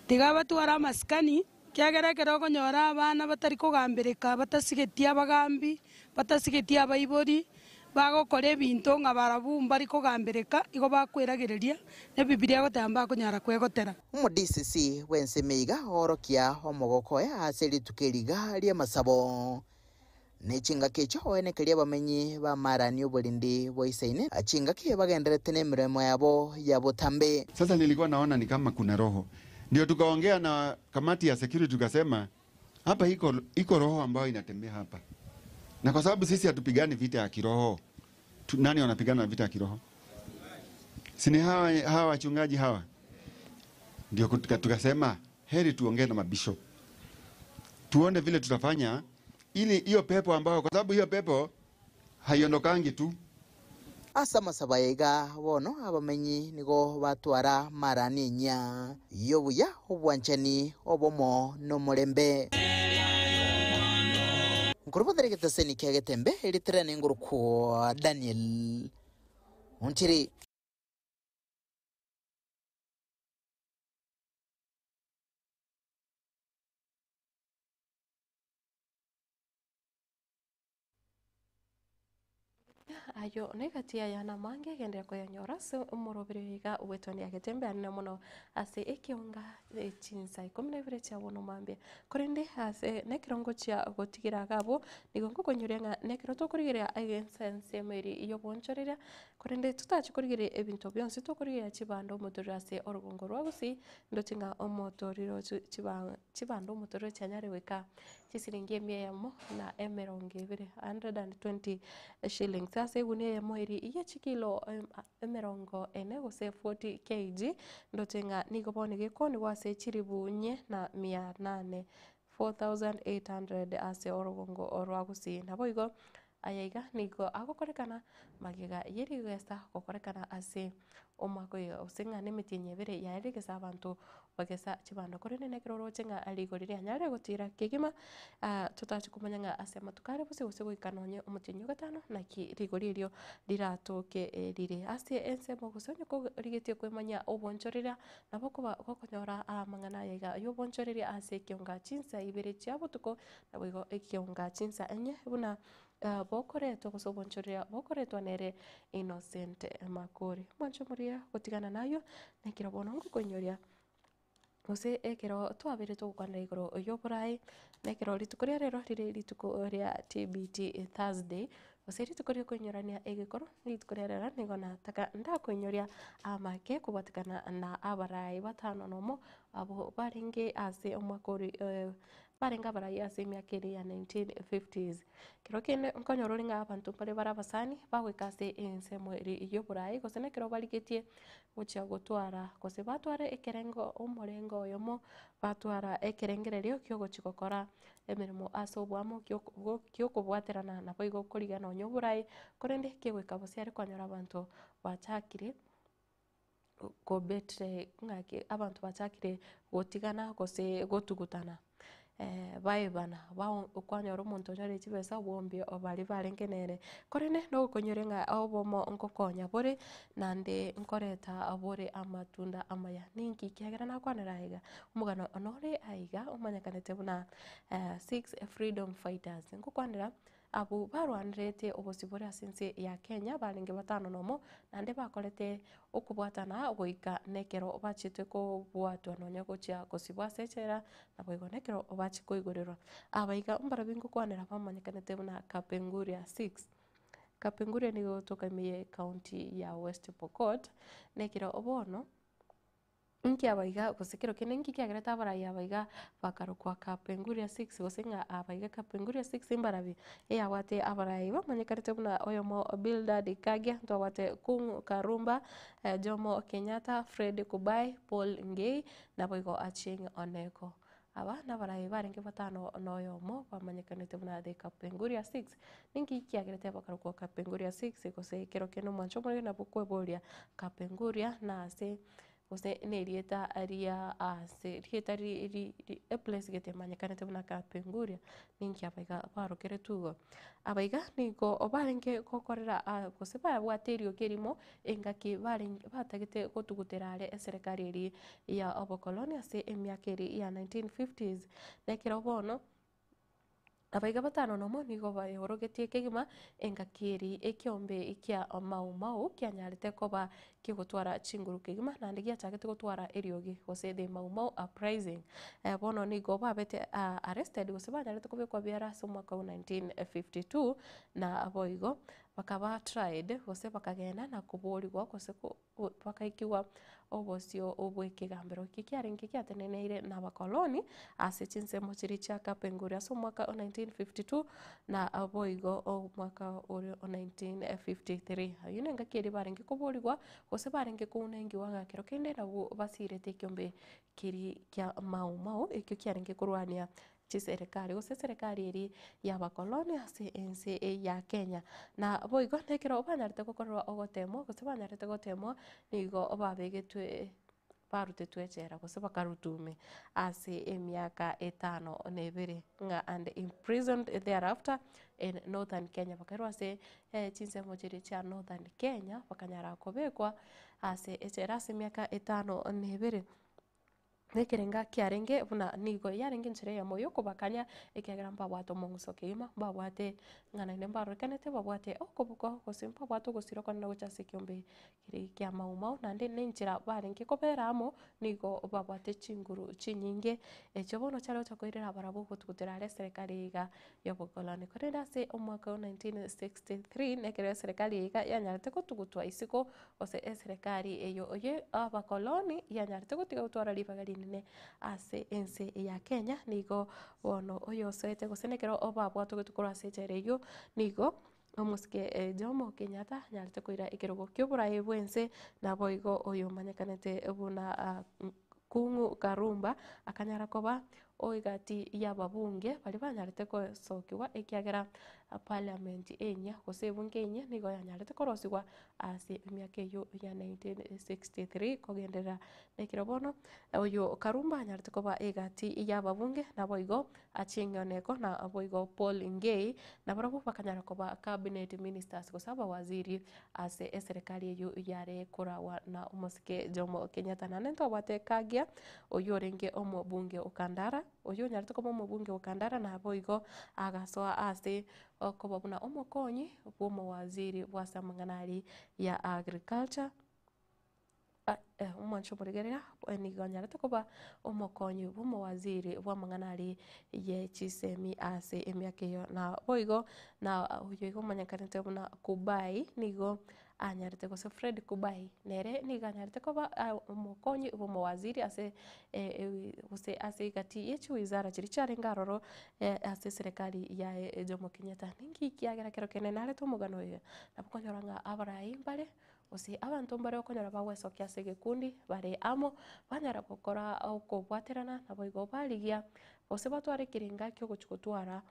tigaba twara maskani kyagerekero gonyora abana batari kugambirika batasigetia abagambi batasigetia abaibori bagokora ebinto nga barabumba ari kugambirika igo bakwiragireria ne Biblia gotamba kunyara kwegotera DCC wensemeiga orokia omogoko ya aseri tukeriga ria masabo nechinga kecho enekeria bamenyi ba Marani obolindi boisaine achinga kie bagenderete nemiremo yabo ya botambe. Sasa nilikuwa naona ni kama kuna roho, ndio tukaongea na kamati ya security tukasema hapa iko roho ambayo inatembea hapa, na kwa sababu sisi hatupigani vita ya kiroho, nani wanapigana vita ya kiroho? Sini hawa wachungaji hawa. Ndio tukasema heri tuongee na mabishop tuone vile tutafanya ili hiyo pepo ambao, kwa sababu hiyo pepo haiondokangi tu. Asa masabayega bono abamenyi nigo batwara Marani nya yobuya obwanchani obomo no murembe nkurubodere geteseni kegetembe eritrene nguruko Daniel Ontiri. ayo negatia yana mange gende ko yanyora se umurobere yiga wetoni agetembe anna mono ase ekionga chinsa ikomne cha wono mambia korende ase nekirongo cha gotigira gabo nigongo konyorenga nekiro to kurigira agensense meri iyo bonchorera korende tutachi kurigire ebinto byonse to kurigira chibando motorira ase orugongo rwagusi ndotinga omotoriro chibando motoriro chanyare weka chisiringi emyemo na emerongevere 120 shillings ase gune ya moiri iya chikilo emerongo ene gose 40 kg ndotenga nigobone gekoni wase chiribunye na 800 4800 ase orugongo orwagusi naboigo ayaiga nigo agokorekana magega yeri gesta gokorekana ase omwaka oyo osenga nemiti nyebere yaregesa abantu bagesa chibando korene nekero rochenga aligorire anyare gutira kigima tutachi kumanya nga asema tukare busi busi guikanonye umutinyo gatano na ki rigoririo riratoke rire ase ensemo gusonye ko rigetie kwemanya obonchorera nabo kuba gokonyora amangana yega yobonchorere ase kionga chinsa ibere chabo tuko nabo igo ekionga chinsa enye buna bokoretwa gusobonchorera bokoretwa nere Innocent Makori mwancho muria gutigana nayo nekira bono ngukonyoria ose ekero twabere tugukwanira igoro yoburai nekero rituko ria rero riri rituko ria TBT Thursday ose rituko ria kunyorania egikoro rituko ria rero nigona taka ndakunyoria amake kubatikana na abarai batano nomo abo baringe ase omwakori barenga barai ase emyaka ya 1950s kero kene nkonyorori nga abantu pare barabasani bagwikase ensemo eri yoburai gose nekero barigetie gucha gutwara gose batwara ekerengo omorengo oyomo batwara ekerengererio kyo guchigokora emirimo ase obwamo kyo kubwaterana nabo igo korigana onyoburai korende kegweka bose ari kwanyora abantu bachakire ko betre ngake abantu bachakire gotigana gose gotugutana baibana ukwanyora omonto onyore chibesa obwombi obari barengenere korene no konyore nga obomo nkokonya bore nande nkoreta abore amatunda amaya ninki kiagera nakwanira aiga omugano onore aiga omanyakanete buna 6 freedom fighters nkokwanira abo barwanirete obosibore asense ya Kenya barenge batano nomo nande bakorete okubwatana goika nekero bachite ko bwatwa nonya gocha gosibwa sechera nabo igo nekero bachiko igorero abaiga mbara bingo kwanira bamanyakanete buna Kapenguria 6 Kapenguria ni gotokamiye county ya West Pokot nekero obono inki abaiga gosekero kenenki kiagereta abarai abaiga bakarukwa Kapenguria 6 gosenga abaiga Kapenguria 6 imbarabi eyawate abarai bamanyakanete buna oyomo Builder Dikagia twawate Kung Karumba Jomo Kenyatta Fred Kubai Paul Ngei naboigo Achieng Oneko aba nabarai barenge batano noyomo bamanyakanete buna the Kapenguria 6 ninki kiagerete bakarukwa Kapenguria 6 gose kero keno mwancho muri nabukweboria Kapenguria na ase ose nerieta aria ase rieta ri a place gete manyakanete buna Kapenguria ninki abaiga barokere tugo abaiga niko obarenge kokorera gose babwaterio kerimo engaki barenge batagete gotuguterare eserikali eri ya obokoloni ase emyaka eri ya 1950s nekero bono abaiga batano nomo nigo bayorogetie kegima engakiri ekiombe ikia mau kianyarete koba kigotwara chinguru kegima nandi giachagete gotwara eriogi gose the mau uprising bono nigo babete arrested gose banyarete kubekwa biara so mwaka 1952 na aboigo bakaba tried gose bakagenda na kuburirwa gose bakaikiwa obosio obwekegambero kikiarengi kiateneneire na bakoloni ase chinsemo chiri cha Kapenguria so mwaka 1952 na aboigo mwaka 1953 ayune ngakiri barengi kuburirwa gose barenge kunengi wangakero kende nabo basirete kiombe kiri kya mau ekyo kiarenge kurwania chiserikali gose serikali eri ya bakoloni ase ense ya Kenya na boigo nekero banyarete gukorwa ogotemo gose banyarete gotemo nigo babegetwe barute twechera gose bakarutume ase emyaka 5 nebere nga and imprisoned thereafter in northern Kenya bakarwa ase chinsemo chiri cha northern Kenya bakanyara kobekwa ase echera ase emyaka 5 nebere nekerenga kiarenge buna nigo yarenge nchere ya moyo kubakanya ekegera mbabwato mongusoke ima babwate ngana ne mbarokanete babwate okubuko gosimpa bwato gosiro konna gochase kiombe kiri kya mau nande nenchira barenge koberamo nigo babwate chinguru chinyinge echobono chalo chakoirera barabo gotuguterare serikali iga yobokolani korenda se omwaka 1963 nekere serikali iga yanyarete gotugutwa isiko ose serikali eyo oye abakoloni yanyarete gotiga gutwara libagari nene ase ense ya Kenya nigo bono oyo soete gosenekero obabwato gotukora sechereyo nigo omusike Jomo Kenyatta nyarete koira ikirogo kyoburayi bwense naboigo oyo manyakanete buna Kung Karumba akanyara koba oigati ya babunge bari banyarete kosokiwa ekiagera parliament enya gose ebunge enya nigo yanyarete korosigwa ase emiaka eyo ya 1963 kogenderera nekiro bono oyo Karumba anyarete koba egati ya babunge nabo igo Achieng' Oneko na abo igo Paul Ngei na barabo bakanyara koba cabinet ministers gosaba waziri ase eserikali eyo yare korawa na Omosike Jomo Kenyatta na nento batekagia oyo renge omobunge Ukandara oyo nyarete koba omobunge Ukandara na abo igo agasoa ase koba buna omokonyi bw'omowaziri bw'asamang'anari ya agriculture umwancho murigerera nigo nyarete koba omokonyi bw'omowaziri bw'amang'anari ye chisemi ase emiaka eyo na boigo na oyo igo manyakanete buna Kubai nigo anyarete gose Fred Kubai nere nigo anyarete koba omokonyi bw'omowaziri ase gose ase igati yechi wizara chiri charenga aroro ase serikali ya Jomo Kenyatta ningi kiagera kero kene narete omogano oyo nabukonyoranga abarai mbare ose abantu mbare okonyora bagwesokia ase gekundi bare amo banyara gokora okobwaterana nabo igo barigia ose batware kirenga kyo gochugotwara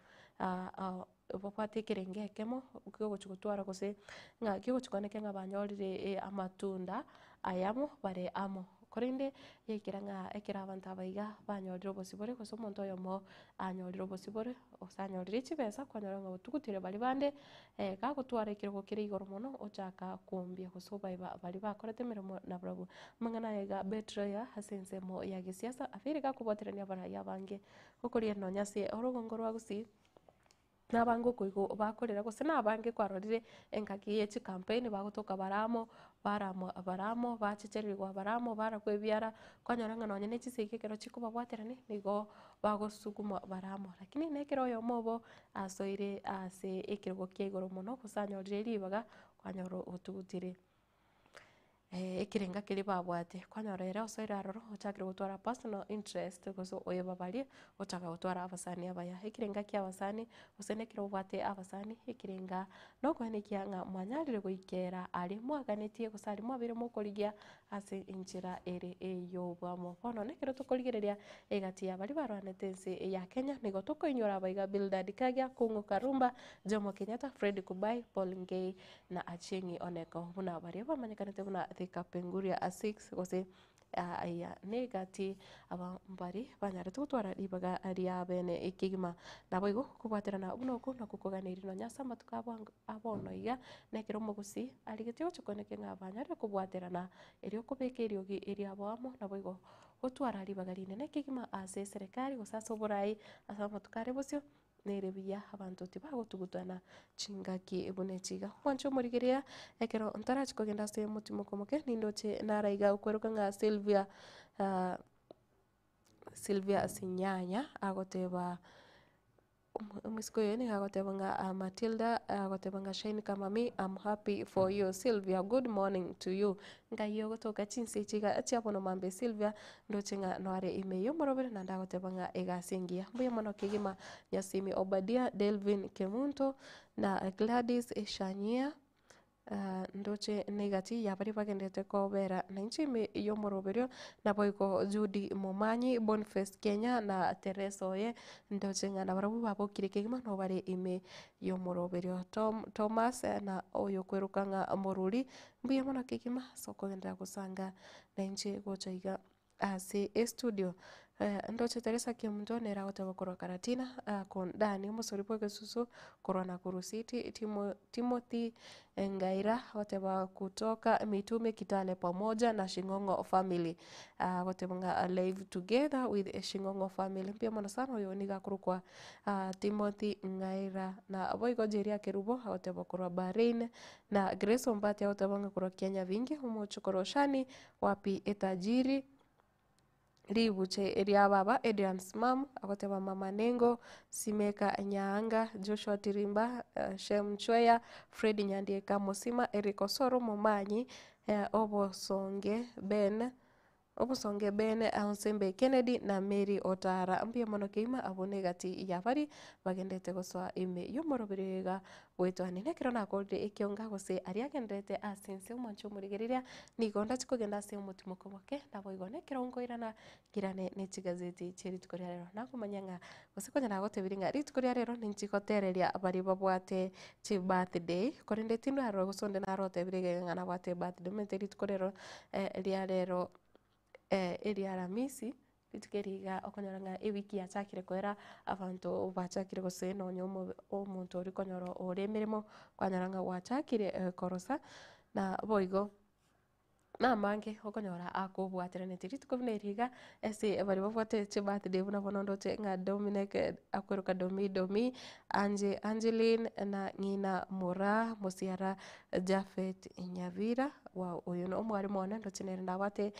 babwate kirenge ekemo kyo gochugotwara gose ng'a kyo gochukoneke ng'a banyorire amatunda ayamo bare amo korinde yekiranga ekira abantu abaiga banyorire obosibore gose omonto oyomo anyorire obosibore ose anyorire chibesa kwanyora ng'a otugutire bari bande gagotwara ekirego kire igoro mono ochaka kumbia gose bari bakorete emeremo na barabwo mang'ana ega betrayal ase ensemo ya gisiasa abere gakobwaterania abarai abange gokoria nonya ase orogongo rwa gusii nabango koigo bakorera gose nabange kwarorire engaki yechi campaign bagotoka baramo bachechererwa baramo barakwebiara kwanyora ng'a nonya nechiseke kero chiko babwaterani nigo bagosuguma baramo lakini nekero oyo mobo asoire ase ekirego kia igoro mono gose anyorire ribaga kwanyora otugutire ekirenga kiri babwate kwanyora ere osoire aroro ochakire gotwara personal interest gose oyo babarie ochaka gotwara abasani abaya ekirenga kia abasani gose nekiro obwate abasani ekirenga nokoenekia ng'a mwanyarire goikera ari mwaganetie gose ari mwabire mokorigia ase enchera ere eyo bwamo bono nekero tokorigereria egati ya bari barwanete ense ya Kenya nigo tokoinyora abaiga Bildad Kagia Kung'u Karumba Jomo Kenyatta Fred Kubai Paul Ngei na Achieng' Oneko buna bari bamanyekanete buna Thika Penguria A6 gose aya negati abambari banyarete gutwara ribaga ria bene ikigima nabo igo kubwaterana bunoko na kukoganiri no nyasa matuka abono iga nekero mugusi aligete chukoneke ng'a banyare kubwaterana erio kubeka eriogi eria bwamo nabo igo gutwara ribaga rinene ikigima ase serikali gosasa oborai asa matukare bosio nere biya abantu tibagotugutana chingaki ebune chiga kwancho murigeria ekero ntarachi kogenda ase mutimo komoke nindoche naraiga ukweruka ng'a Sylvia Sinyanya agoteba omusiko yene agoteba ng'a Matilda agoteba ng'a Shine Kamami I'm happy for you Sylvia good morning to you ngayo gotoka chinse chiga chiabono mambe Sylvia ndoche ng'a noare imeyo morobere na ndagoteba ng'a egasengia mbuya mono kigima Nyasimi Obadia Delvin Kemunto na Gladys Eshanyia ndoche negati yabari bagendete kobera na inchimi yo moroberio na boiko Judy Momanyi Boniface Kenya na Teresa Oye ndoche ngana barabu babokire kigima no bare ime yo moroberio Thomas na oyo kweruka ng'a Moruri mbuye mono kigima soko genda gusanga na inchi gochaiga ase studio ndoche Teresa Kimundo nera goteba korwa Karatina kon Dani musori poke susu korona kurusiti Timothy Ngaira goteba kutoka Mitume Kitale pamoja na Shing'ong'o family goteba ng'a live together with Shing'ong'o family pia mwana sana oyo niga kurukwa Timothy Ngaira na boigo jeria kerubo goteba korwa Bahrain na Grace Ombati goteba ng'a korwa Kenya vingi umuchukoroshani wapi etajiri ribuche eria baba Adrian Smam agoteba Mama Nengo Simeka Nyaanga Joshua Tirimba Shem Chweya Fred Nyandieka Mosima Eric Osoro Momanyi Obosonge Ben obusonge bene Nsembe Kennedy na Mary Otara mbia mono keima abone gati ya bari bagendete goswa ime yomorobirega wetwani nekero nakorde ekionga gose ariagendete asense umancho murigereria nigonda chikogenda se umutima komoke nabo igone kero ngoirana kirane nechigazeti cheri tukoria rero nakumanyanga gose konyana gotebiringa ritukoria rero ninchikotereria abari babwate chi birthday korende tindo aro gosonde na rote birige ngana bwate birthday menteri tukorero ria rero eria Aramisi ritukeriga okonyoranga ewiki yachakire kwera abantu bachakire gose no nyomo omuntu ori konyoro ore mirimo kwanyoranga wachakire korosa na boigo na mange okonyora akobwaterane ritukovneriga ese bari bafwate che birthday buna bonondo che nga Dominic akweruka domi Angeline na ngina Mora Musiara Jafet Nyavira wa uyu no mwari mwana ndo chinere ndabate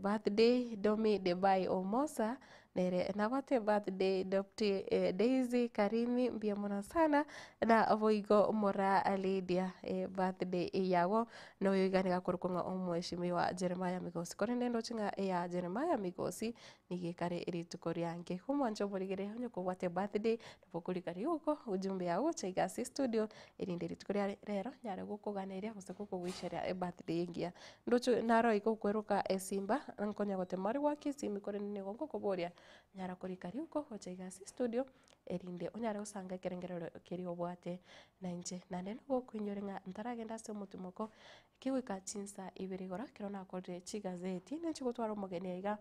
birthday Domi Debai Omosa nere nabate birthday Dr. Daisy Karimi mbia mwana sana na voigo Mora Lydia birthday yago no yiganiga kurukunga omweshimiwa Jeremiah Migosi korende ndo chinga ya Jeremiah Migosi nigikare irituko ryange kumwanjo murigere honyo kubwate birthday nabokurikari uko ujumbe yawo chaigasi studio irinde rituko rero nyare gukuganiria gose kukugwisheria birthday ingia ndocho naro iko kweruka Simba nkonya gote mari waki simi korende gongo kuboria nyara kurikari uko chaigasi studio erinde onyare usanga kerengero keri obwate na nje na neno gokwinyurenga ntaragenda se mutumoko kiwika chinsa ibirigora kirona akore chigazeti necho gutwara umugeni aiga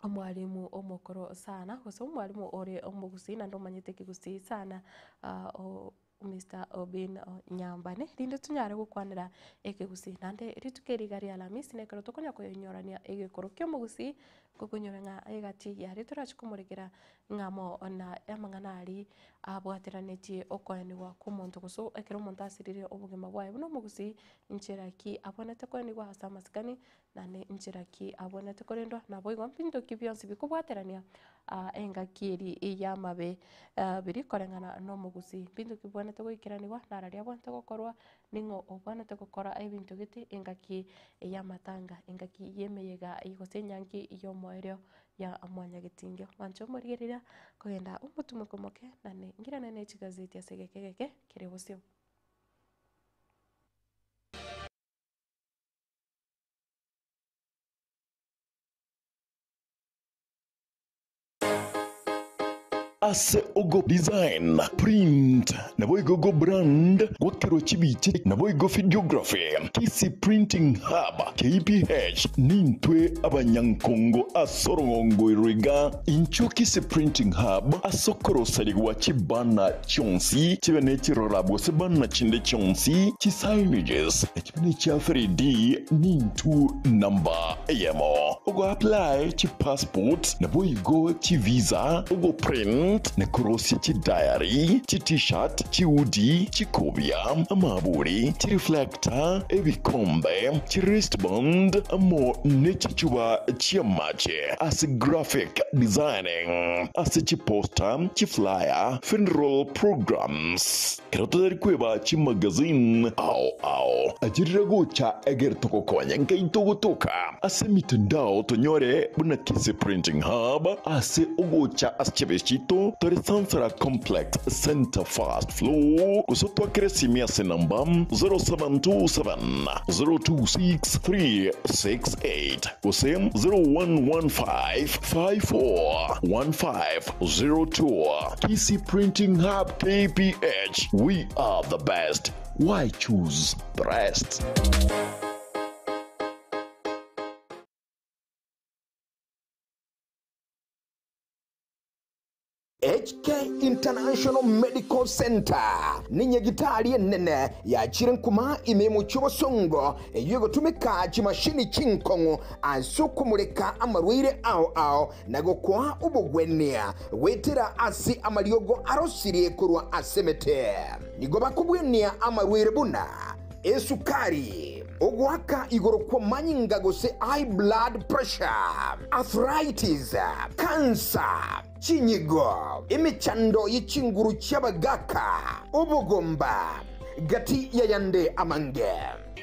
omwalimu omokoro sana gose omwalimu ore omugusi na ndo manyete kigusi sana Mr. Obin Nyambane rinde tunyare gukwanira ekigusi nande ritukeriga ria Alamisi nekero tokonya koyonyorania egekoro kyo mugusi kukunyorenga egati ya riturachikumuregera ngamo na amangana ari abwateraneti okoyanirwa kumuntu guso ekero umuntu asirire obugima bwaye buno mugusi incheraki abonete koyanirwa hasa masikani nane incheraki abonete korendwa nabo igompindo kibyonsi bikubwaterania engakiri iyamabe biri korengana no mugusi bintu kibonete goikiranirwa nararia bonete gokorwa ningo obonete gokora ebintu giti engaki yamatanga engaki yemeyega igose nyanki iyo moerio ya amwanya gitingio mancho murigerira kogenda umutumo komoke nane ngira nane chigazeti asegekegeke kirebusio ase ogo design print nabo igogo brand gwakero chibiche nabo igo videography kisi printing hub KPH nintwe abanyankongo asorongo iriga incho kisi printing hub asokoro saligwa chibana chonsi chibene chirorabo sebana chinde chonsi chisignages chibene cha 3D nintu number ayemo ogo apply chi passport nabo igo chi visa ogo print ne korosi chi diary chi t-shirt chi hoodie chi kobia amaburi chi reflector ebikombe chi wristband amo ne chi chuba chi mache as graphic designing as chi poster chi flyer funeral programs kerotari kweba chi magazine au ajirago cha eger toko konya ngai togo toka ase mitandao tonyore buna kisi printing hub ase ogo cha aschebeshito Tore Sansara Complex Center Fast Floor kusotwa kresimia senamba 0727 026368 kusem 0115 541502 KC Printing Hub KPH. We are the best. Why choose the rest? HK International Medical Center ninye gitari nene ya chirenkuma imemu chobosongo yugo tumika chimashini chinkongo ansukumureka amarwire ao nago kwa ubugwenia wetera asi amariogo arosirie kurwa asemete nigoba kubwenia amarwire buna esukari ogwaka igoro kwa manyinga gose high blood pressure arthritis cancer chinyigo imichando yichinguru cyabagaka ubugomba gati ya yande amange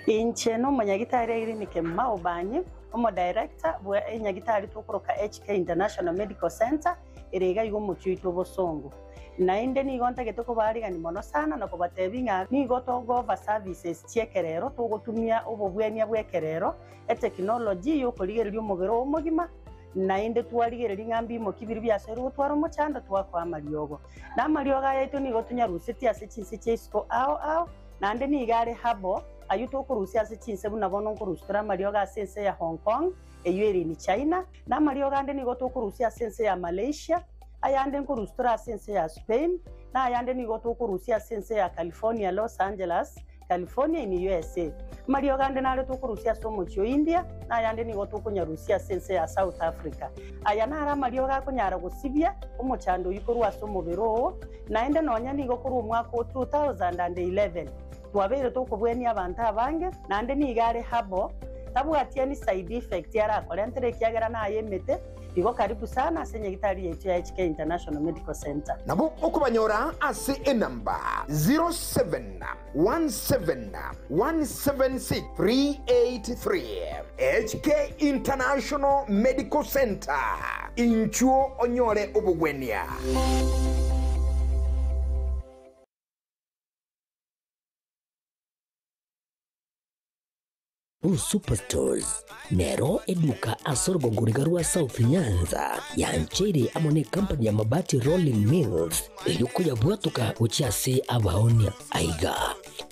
inche no manyagitari irinike maubanyi omo director bwa enyagitari tukuruka HK International Medical Center erega igo muchuito bosongo na inde ni gonta getoko barigani mono sana na kubatebinga ni goto gova services chiekerero tugutumia obobwenia bwekerero technology yo kuligererio mugero omugima na inde twarigereria ngambi mo kibiri byasero gutwara umucanda twakwa amariogo na amarioga yaitu ni gotunya ruseti ase chinse chesko ao na inde ni igare habo ayuto kurusia ase chinse buna bono kurustra amarioga sense ya Hong Kong eyeri ni China na amarioga inde ni goto kurusia sense ya Malaysia ayande kurustra sense ya Spain na ayande ni goto kurusia sense ya California Los Angeles California in USA Mario gande nale tukurusia somo chio India na ayande ni goto kunyarusia sense ya South Africa ayana ara Mario ga kunyara gusibia umuchando yikorwa somo bero na ende nonya ni gokuru mwaka 2011 twabere tukubweni abantu abange na ande ni igare habo tabu atia ni side effect yara kolentere kiagera na ayemete igo karibu sana senye gitari yetu ya HK International Medical Center nabo okubanyora ase enamba 0717176383 HK International Medical Center inchuo onyore obugwenia Superstores nero eduka asorgo ngurigarua South Nyanza yanchiri amone company ya mabati Rolling Mills eyukuya bwatuka uchiase abaonia aiga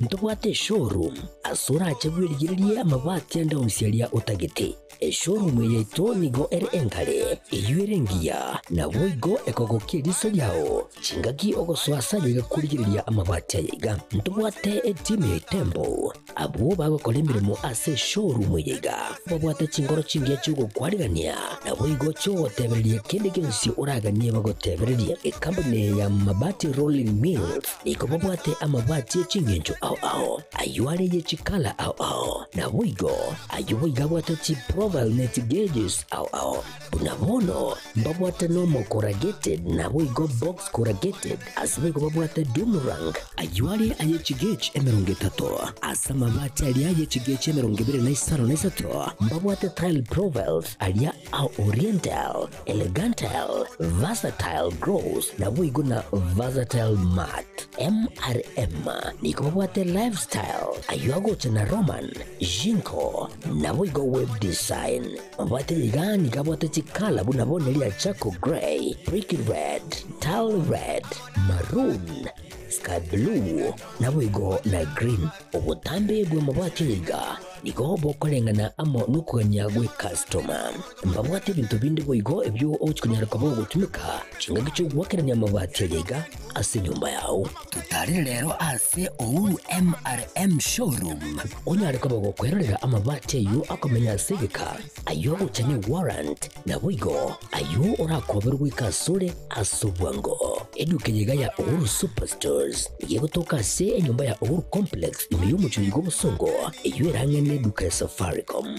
ntobwate showroom asura achagwirigirie amabati anda usialia utagete showroom yeito nigo enkale eyuerengia na boigo ekogokie riso yao chingaki ogoswasa yiga kurigiriria amabati yiga ntobwate team Tembo abo bagokora imirimo ase showroom yiga babwate chingoro chingia chugo kwarigania na boigo cho tebererie kende kinsi uraganie bagotebererie company ya mabati Rolling Mills niko babwate amabati chingenjo ao ayuare ye chikala ao na boigo ayuiga bwate chi profile net gauges ao bunabono babwate no corrugated na boigo box corrugated asbigo babwate Dumarang ayuare aye chigage emerongetato asama mabati ali aye chigage emerongibire na isaro na isato babwate tile profiles alia au oriental elegantal versatile grows na boigo na versatile mat MRM niko babwate lifestyle ayuago tena Roman Jinko na boigo web design babwate ligani kabwate chikala bunabone lia Chaco Grey Brick Red Tile Red Maroon Sky Blue na boigo na Green obutambe bwe mabwate liga niko bokolengana amo nukuganya gwe customer mbabwate bintu bindi boigo ebyo ochikunyara kabo gutumika chinga gicho gwakeranya mabwate liga ase nyumba yao tutari rero ase Ouru MRM showroom onyare kabo gukwerera amabati yo akomenya segeka ayo uchane warrant na boigo ayo urakoberwa ikasure asubwango edukenyiga ya Ouru Superstores yego toka se nyumba ya Ouru Complex niyo muchugo busongo iyo erangene duka Safaricom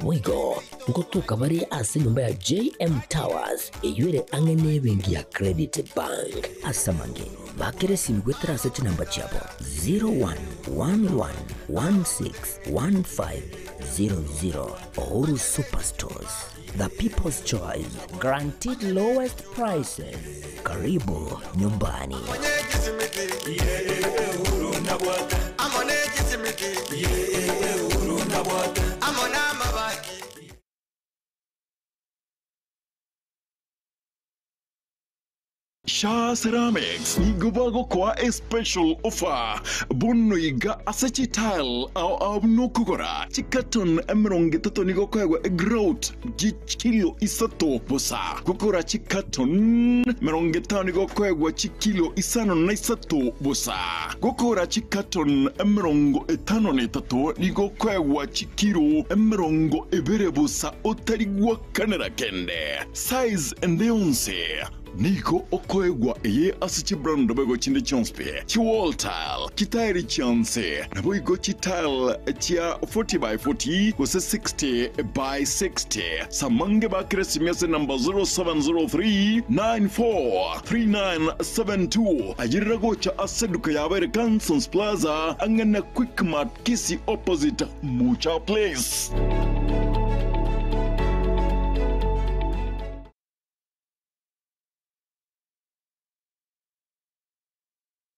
boigo ngotuka bari ase nyumba ya JM Towers iyo ere angene bengi ya Credit Bank asamange bakere simgwetra sete namba chabo 0111161500 Ouru Superstores, the people's choice, guaranteed lowest prices. Karibu nyumbani. Shah Ceramics nigobago kwa a special offer bono iga asachi tile au nokugora chikaton emerongetato nigokwegwa grout kilo isato bosa gukora chikaton merongeta nigokwegwa kilo isano na isato bosa gukora chikaton emerongo etano netato nigokwegwa kilo emerongo ebere bosa otarigwa kanera kende size and onse niko okoegwa eye asichi brand bego chinde chonspe chi wall tile kitairi chance na boigo chi tile chia 40 by 40 kose 60 by 60 samange ba kresimese number 0703 943972 ajira gocha aseduka ya American Sons Plaza angana Quick Mart Kisi opposite Mucha Place.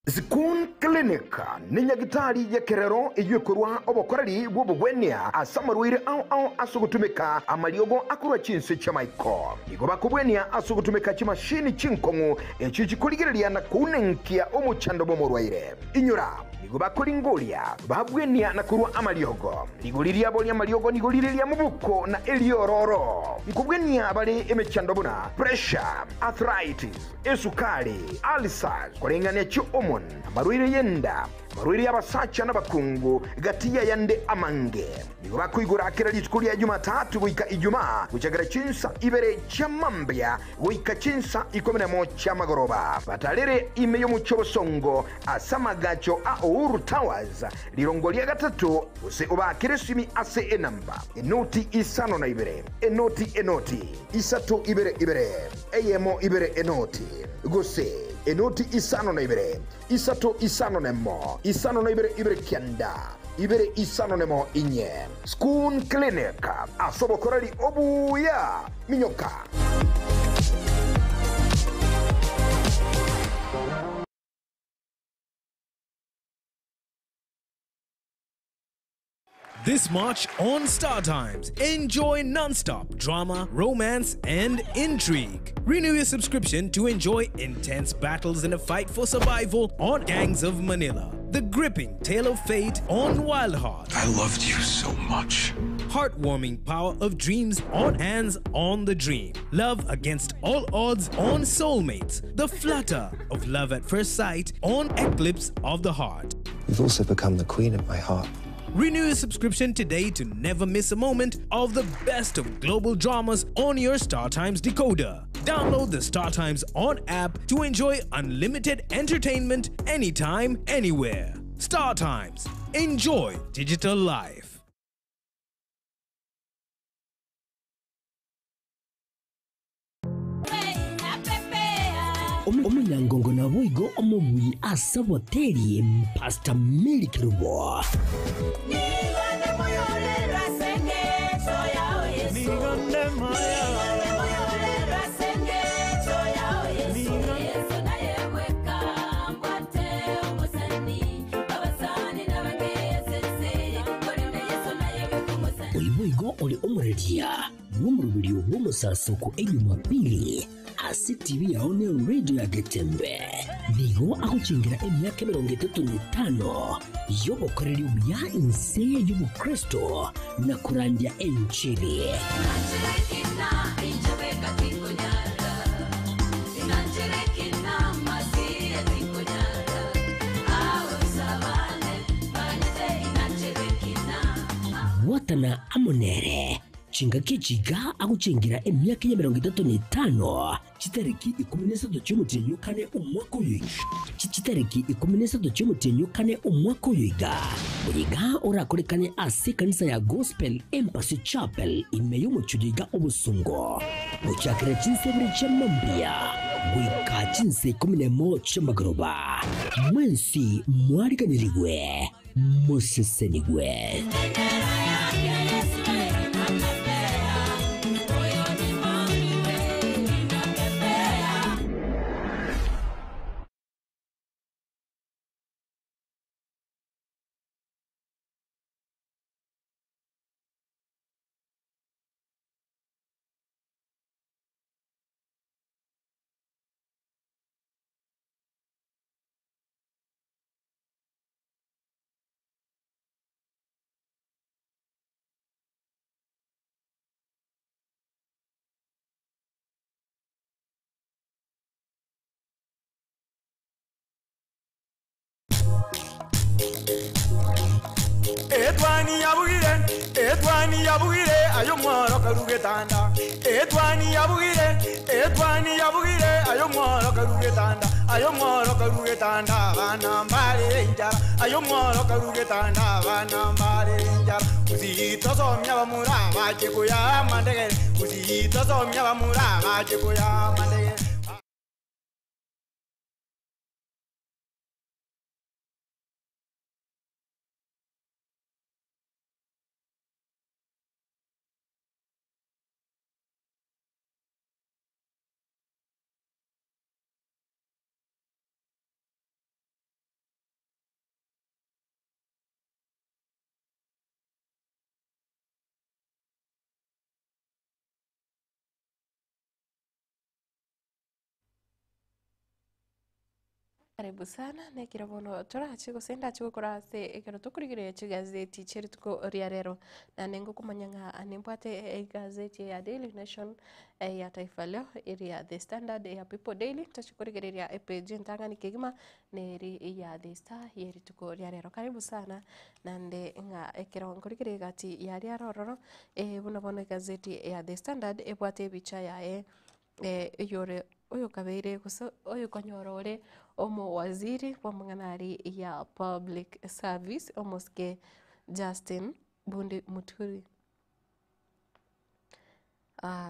Zikun Clinic ni nyagitari ya kerero iyukurwa obokorari bw'obugwenia asamarwire au asugutumika amaliogo akurwa chinse chamaiko igo bakubwenia asugutumika chimashini chinkongu echichikuligiriria na kunenkia omuchando bomorwaire inyura nigo bakuringoria babwenia na kurwa amaliogo nigoliria bolia amaliogo nigoliria mubuko na eliororo nkubwenia bali emechando buna pressure arthritis esukari ulcers kurengania chiomon amarwire yenda marwiri abasacha n'abakungu gatiya yande amange nigo bakwigura akira litukulia Jumatatu wika Ijumaa kuchagara chinsa ibere chamambya wika chinsa 11 chamagoroba batalere imeyo muchobosongo asamagacho a Uhuru Towers lirongolia gatatu use ubakire simi ase enamba enoti isano na ibere enoti isato ibere eyemo ibere enoti gose enoti isano na ibere isato isano nemo isano na ibere kianda ibere isano nemo inye Zikun Clinic asobokorari obuya minyoka. This March on Star Times, enjoy non-stop drama, romance, and intrigue. Renew your subscription to enjoy intense battles in a fight for survival on Gangs of Manila. The gripping tale of fate on Wild Heart. I loved you so much. Heartwarming power of dreams on Hands on the Dream. Love against all odds on Soulmates. The flutter of love at first sight on Eclipse of the Heart. You've also become the queen of my heart. Renew your subscription today to never miss a moment of the best of global dramas on your StarTimes decoder. Download the StarTimes On app to enjoy unlimited entertainment anytime, anywhere. StarTimes. Enjoy digital life. Omunyangongo na Boigo omubui asaboteri Pastor Milk Rubo. Boigo oli omuredia wumurubiri w'umusasuku Jumapili Asi TV yaone radio ya Getembe nigo akuchingira emyaka 35 yobokoreri ubuya inse y'ubukristo na kurandia enchili watana amonere chinga kichiga akuchingira emyaka ya 35 chitariki 13 cy'umutenyukane umwaka uyu chitariki 13 cy'umutenyukane umwaka uyiga urakorekane ase kanisa ya Gospel Embassy Chapel imeyo mucudiga obusungo mucyakira chinsebire cy'amambia wika chinse 11 cy'amagoroba mwensi mwariganirigwe musesenigwe. Edwani yabugire ayo mworo karugetanda etwani yabugire ayo mworo karugetanda bana mbale njara ayo mworo karugetanda bana mbale njara uzito somya bamura bakikuya mandegere uzito somya bamura bakikuya mandegere. Karibu sana nekira bono turachi gusenda chigukora se ekero tukurigire chigazeti chiri tuko riarero na nengo kumanyanga animpate gazeti ya Daily Nation ya Taifa Leo iri ya The Standard ya People Daily tachikurigire ya page ntangani kigima neri ya The Star yeri tuko riarero. Karibu sana nande nga ekero nkurigire gati ya riaroro buno bono gazeti ya The Standard ebwate bicha ya yore oyo kabeire kuso oyo konyorore omo waziri wa mang'anari ya public service omoske Justin Bundi Muturi.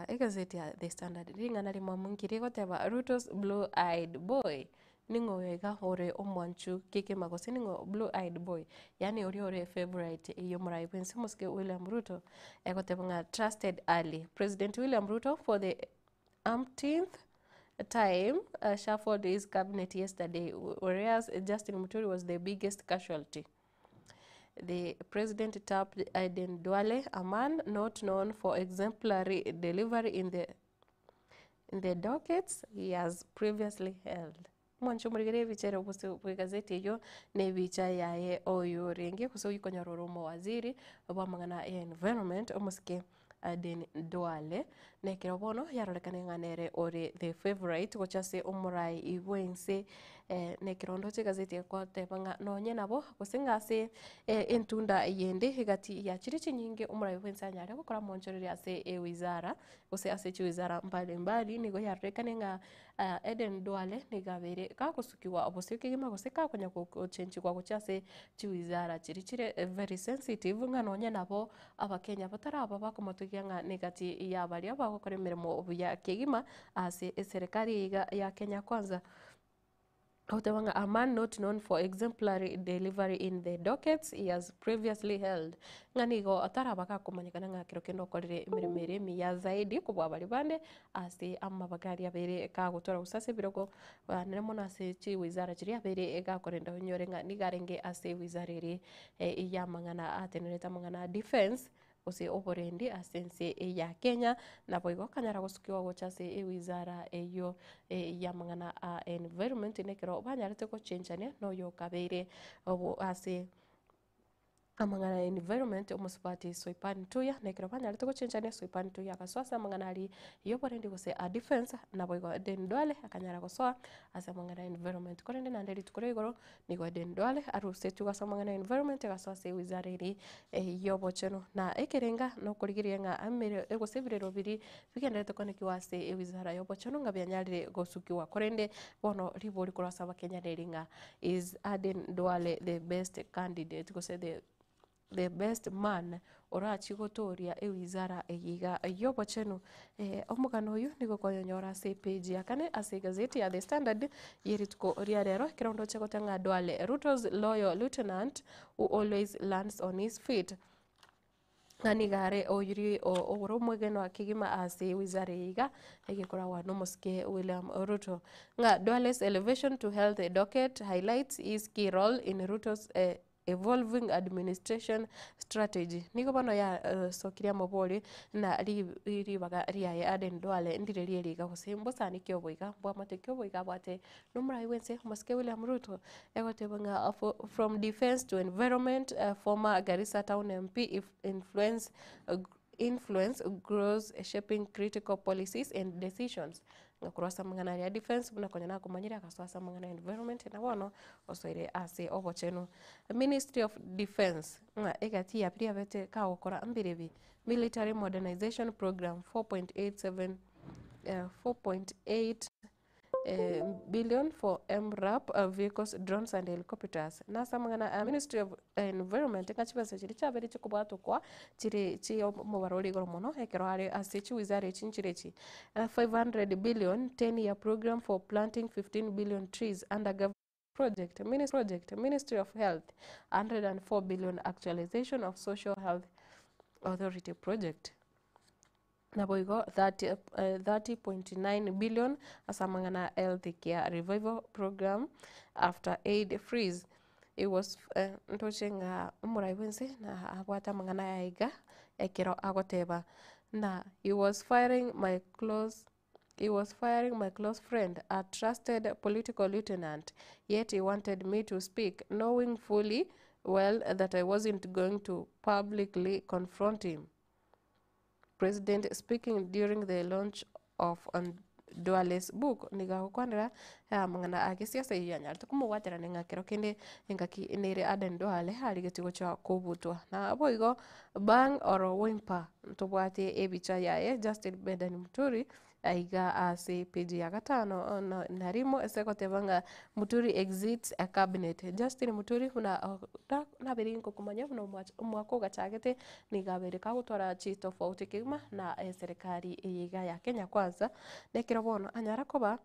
Egazeti ya The Standard ringana rimwe mungiri goteba Ruto's blue-eyed boy ningo wega ore omwanchu kike magose ningo blue-eyed boy yani ore favorite iyo murai pensi moske William Ruto egoteba nga trusted ally President William Ruto for the umpteenth time shuffled his cabinet yesterday, whereas Justin Muturi was the biggest casualty. The president tapped Aden Duale, a man not known for exemplary delivery in the dockets he has previously held. Mwancho murigere vichere kwa gazeti hiyo ne bicha yae oyo renge kuso yikonyororo mo waziri wa mangana ya environment omuske Aden Duale nekero bono yarorekane nganere ore the favorite gochase umurai ibwense nekero ndoche gazeti kwa tebanga nonye nabo kusingase entunda yende gati ya chirichi nyingi umurai ibwense anyare gukora monchoreri ase wizara use ase wizara mbali nigo yarorekane nga Aden Duale nigabere ka kusukiwa obosike gima guseka konya ko change kwa gochase wizara chirichire very sensitive nga nonye nabo abakenya bataraba bakomotugia nga negati ya bali abakora imirimo ya kigima ase serikali ya Kenya Kwanza. Otewanga, a man not known for exemplary delivery in the dockets he has previously held. Nganigo atarabaka kumanyikana nga kiro kendo korire imiremere miya zaidi kubwa bali bande ase amma bagari abere ka gutora usase biroko neremo nase chi wizara chiri abere ega korenda nyore nga nigarenge ase wizara iri ya mangana atenereta mangana defense ose oborendi asense ya Kenya na boigo kanyara gosukiwa gochase wizara eyo ya mangana environment nekero banyarete ko change no yo kabeire obo ase amangana environment omusipati Soipan Tuya nekero banyarete ko change Soipan Tuya kaswasa amangana ali yo borendi gose a defense na boigo Den Duale akanyara gosoa ase amangana environment korende na nderi tukore igoro nigo Den Duale aruse tuga samangana environment gaswase wizara iri yo bocheno na ekerenga no kurigiria nga amere egosebire robiri bigendete konekiwa ase wizara yo bocheno nga byanyarire gosukiwa korende bono ribori kurasaba Kenya ringa is Aden Duale the best candidate gose the best man orachi gotoria wizara eyiga yobo chenu omugano uyu nigo koyonyora ase page ya kane ase gazeti ya The Standard yeritko riarero kirondo chegotanga Duale Ruto's loyal lieutenant who always lands on his feet. Nganigare oyuri ogoro mwegeno akigima ase wizara yiga egekora wa nomoske William Ruto nga Duale's elevation to health docket highlights his key role in Ruto's evolving administration strategy. Niko bano ya sokiria moboli na ribaga riaye Aden Duale ndire rieriga kusimbo sani kyoboiga bwa mate kyoboiga bwate numra iwense moske William Ruto egotebanga from defense to environment former Garissa town MP influence grows shaping critical policies and decisions ngakurasa mangana ya defense buna konyana kumanyira akaswasa mangana environment na wono osoire ase obochenu Ministry of Defense egati ya pria bete ka okora ambirebi military modernization program 4.8 billion for MRAP vehicles, drones and helicopters. Nasa mangana Ministry of Environment kachibasa chiri chabere chikubwato kwa chiri chi mubaroli goromono ekero are asechi wizare chinchirechi 500 billion 10-year program for planting 15 billion trees under government project Ministry of Health 104 billion actualization of social health authority project Naboigo 30.9 billion asamangana health care revival program after aid freeze. It was ntochenga umuraiwense na abwata mangana yaiga ekero agoteba na he was firing my close friend, a trusted political lieutenant, yet he wanted me to speak, knowing fully well that I wasn't going to publicly confront him. President speaking during the launch of Duale's book niga kwanira mangana agisiasa yanyalta kumwatira ngakero kende ngaki inere aden Duale hali getigo cha kubutwa na boigo bang oro wimpa ntobwate ebicha yaye Justin Beden Muturi aiga ase page ya gatano narimo esekotebanga Muturi exits a cabinet. Justin Muturi kuna na berinko kumanya kuna mwako gachagete nigabereka gutwara chi tofauti kigma na serikali yiga ya Kenya Kwanza nekiro bono anyara koba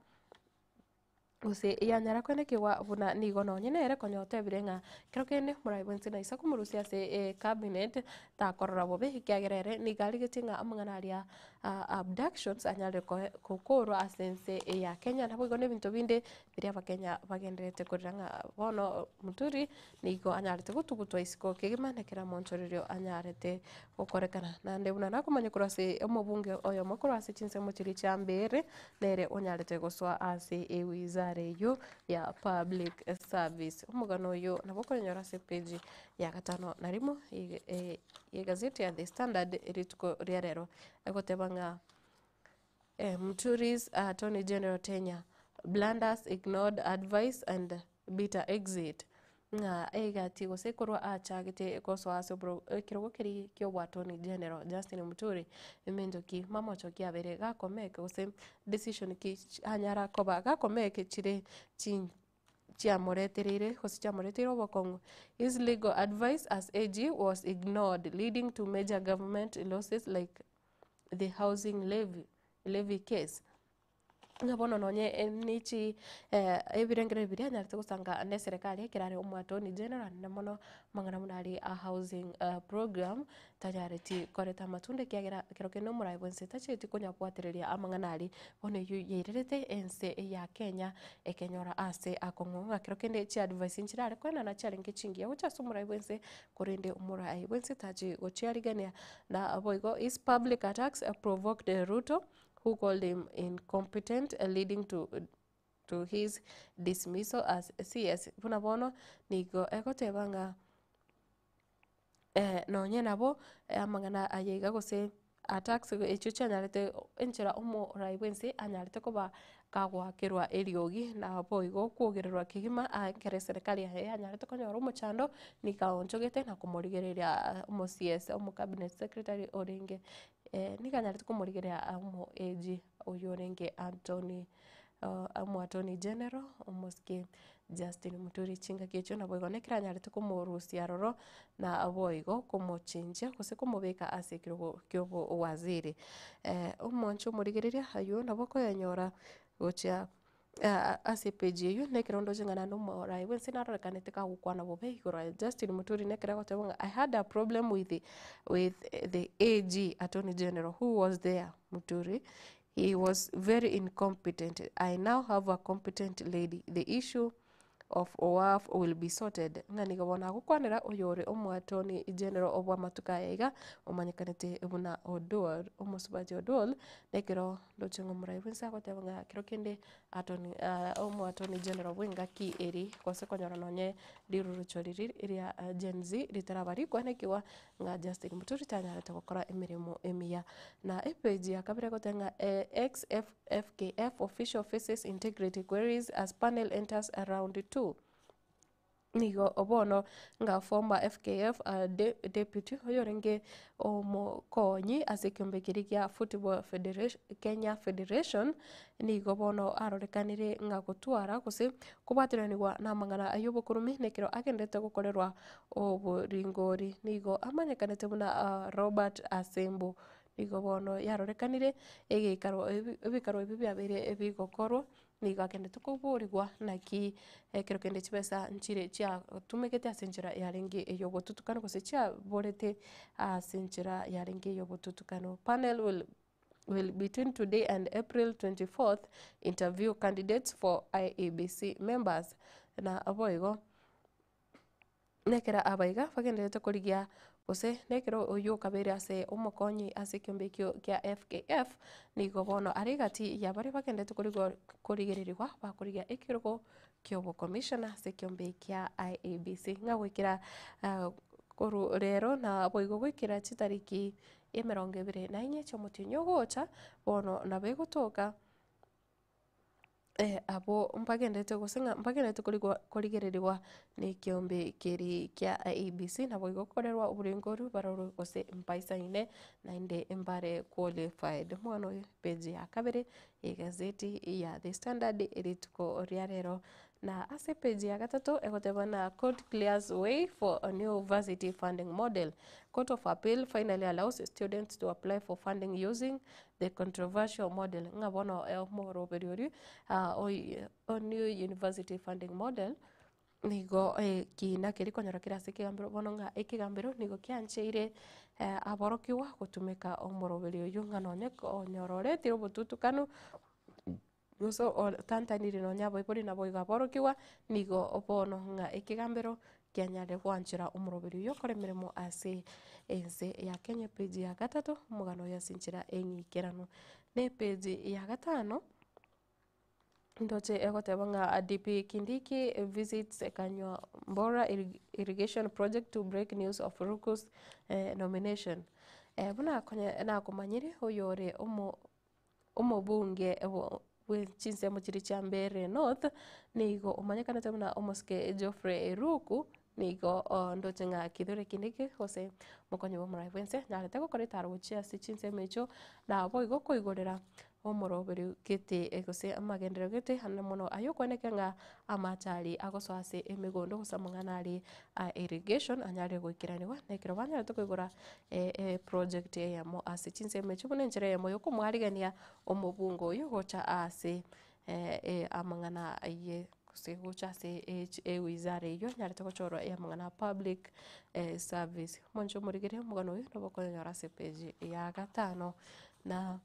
use yanyara kwene kiwa buna nigono nyene konyote birenga kero kene muraibense na isa kumurusia se cabinet ta korora bobe kyagerere nigali getinga amangana aria abductions anyale kokoro asense ya Kenya nabo gone bintu binde biria bakenya bagenderete kuranga bono Muturi nigo anyarete gutugutwa isiko kigima nekera monchoririo anyarete gukorekana na ndebuna nakumanya kurase omubunge oyo mokurase chinse muchiri chambere nere onyarete guswa ase ewizare yo ya public service umugano yo nabokonyora se page ya gatano narimo gazeti ya The Standard rituko riarero egotebanga Muturi's Attorney General Tenya blunders ignored advice and bitter exit nga egati gosekorwa achagete goso asobro kirogo kiri kyo Attorney General Justin Muturi emendo ki mamocho ki abere gakomeke gose decision ki anyara koba gakomeke chire chin chiamoreterere gose chiamoreterere obokongo. His legal advice as AG was ignored, leading to major government losses like the housing levy case. Ngabono nonye nichi ebirengere biria nyarite gusanga ne serikali ekirare Attorney General na mono mangana munari a housing program tayareti koreta matunde kiagera kiroke no muraibense tacheti kunya kwatereria amanganari one yu yirete ense ya Kenya ekenyora ase akongonga kiroke ne chi advice nchirare kwena na challenge chingia ucha sumuraibense korende umuraibense tachi gochiarigania na aboigo is public attacks provoked Ruto who called him incompetent, leading to his dismissal as CS. Puna bono nigo ekotebanga nonye nabo amangana ayega gose attacks echucha nyarete enchera umuraibense anyarete koba kagwakirwa eriogi na boigo kugererwa kigima akere serikali ya anyarete konyora umuchando nikaonchogete na kumurigereria umu CS umu cabinet secretary Orenge nikanyarete kumurigereria umu AG Oyorenge Attorney General umuske Justin Muturi chinga kicho na boigo nekira nyarete kumurusia roro na boigo kumochinja kose kumubeka ase kyobo waziri umoncho murigereria ayo naboko yanyora gocha ase page yo nekirondo jingana no morai wense narakanete ka gukwana bobe igora Justin Muturi nekira gotebanga I had a problem with the AG Attorney General who was there Muturi. He was very incompetent. I now have a competent lady. The issue of OAF will be sorted. Ngani gabona gukwanira oyore Attorney General obwa matuka yaiga omanyekanete ebuna Odol omusubaje Odol nekiro ndochengo muraibensa gotebanga kiro kende Attorney General bwenga ki eri kose konyora nonye diruru choriri iria Gen Z ritarabari kwanekiwa nga Justin Muturi tanyarete gukora emirimo emiya na page ya kabere gotenga XFKF official faces integrity queries as panel enters around 2 nigo obono nga former FKF deputy oyorenge omukonyi asikiombe kirigia Football Federation Kenya Federation nigo bono arorekanire nga gutwara guse kubatiranirwa na mangana ayubukurumi nekiro agendete gukorerwa oburingori nigo amanyekanete buna Robert Asembo nigo bono yarorekanire ebikaro ebi byabere ebigokorwo nigo agendete kuburirwa naki kiro kende chibesa nchire chia tumegete asenjira yarengi eyo botutukano gose chia borete asenjira yarengi eyo botutukano. Panel will between today and April 24th interview candidates for IEBC members na aboigo nekera abaiga bagendete kurigia gose nekero oyo kabere ase omukonyi ase kiombekio kia FKF nigo bono arigati ya bari bagendete kurigererirwa bakurigia ekirugo kyobo commissioner ase kiombekia IEBC nga gwikira koru rero na boigo gwikira chitariki 24 chomutinyo gocha bono na begotoka abo mpagendete gusinga mpagendete kurigererirwa ni kiombe kiri kia IEBC na boigo korerwa uburengoru baroro gose mpaisaine na inde embare qualified mwana page ya kabere gazeti ya The Standard erituko riarero na ase page ya gatatu egotebana court clears way for a new varsity funding model. Court of Appeal finally allows students to apply for funding using the controversial model ngabono moro beriori a new university funding model nigo kina kiriko nyorokira sikigambiro bono nga ikigambiro nigo kiancheire aborokiwa gutumika omoroberi uyu ngano nyeko nyorore tiro bututukanu guso tantanire no nyabo ipori na boiga borokiwa nigo obono nga ikigambiro kianyare gwanchira omoroberi uyu kore mirimo ase ense ya Kenya. Page ya gatatu mugano ya sinchira enyikerano ne page ya gatano ndoche egotebanga DP Kindiki visits Kanywa Mbora irrigation project to break news of Ruku's nomination. Buna konye na kumanyiri oyore omobunge chinse muchiri cha Mbere North nigo umanyekana temuna omoske Geoffrey Ruku nigo ndoche nga Kithure Kindiki gose mukonye bo muraivense nyarete gukoreta aruchia sichinse mecho na boigo koigorera omoroberi kete egose amagendero gete hana muno ayokwaneke nga amachari agoswase emigondo gusamangana ari irrigation anyare gwikiraniwa nekiro banyara tukwigura project ya mo ase chinse mecho bunenjere ya moyo kumwarigania omobungo uyu gocha ase amangana ye kusegucha se wizara iyo nyarete gochoro ya mangana public service monjo murigere mugano uyu nobokonyora se page ya gatano na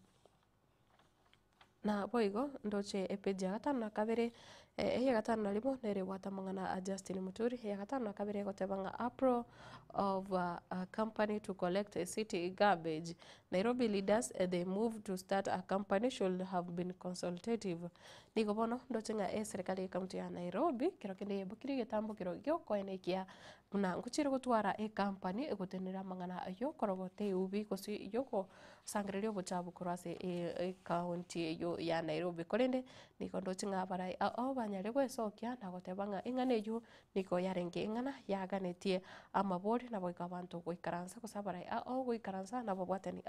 boigo ndoche page ya gatano na kabere ya gatano na limo nere watamangana a Justin Muturi ya gatano na kabere gotebanga April of a company to collect city garbage. Nairobi leaders they move to start a company should have been consultative. Nigo bono ndoche nga serikali county ya Nairobi kiro kende bukiri getambo kiro gyo koenekia muna nguchire gutwara company egotenera mangana yo korogote ubi kosi yoko sangrerio bochabu kurase county yo ya Nairobi korende niko ndoche nga barai banyare gwesokia na gotebanga ingane yu niko yarenge ingana yaganetie amabori na boika bantu gwikaransa kusabarai gwikaransa na bobwatani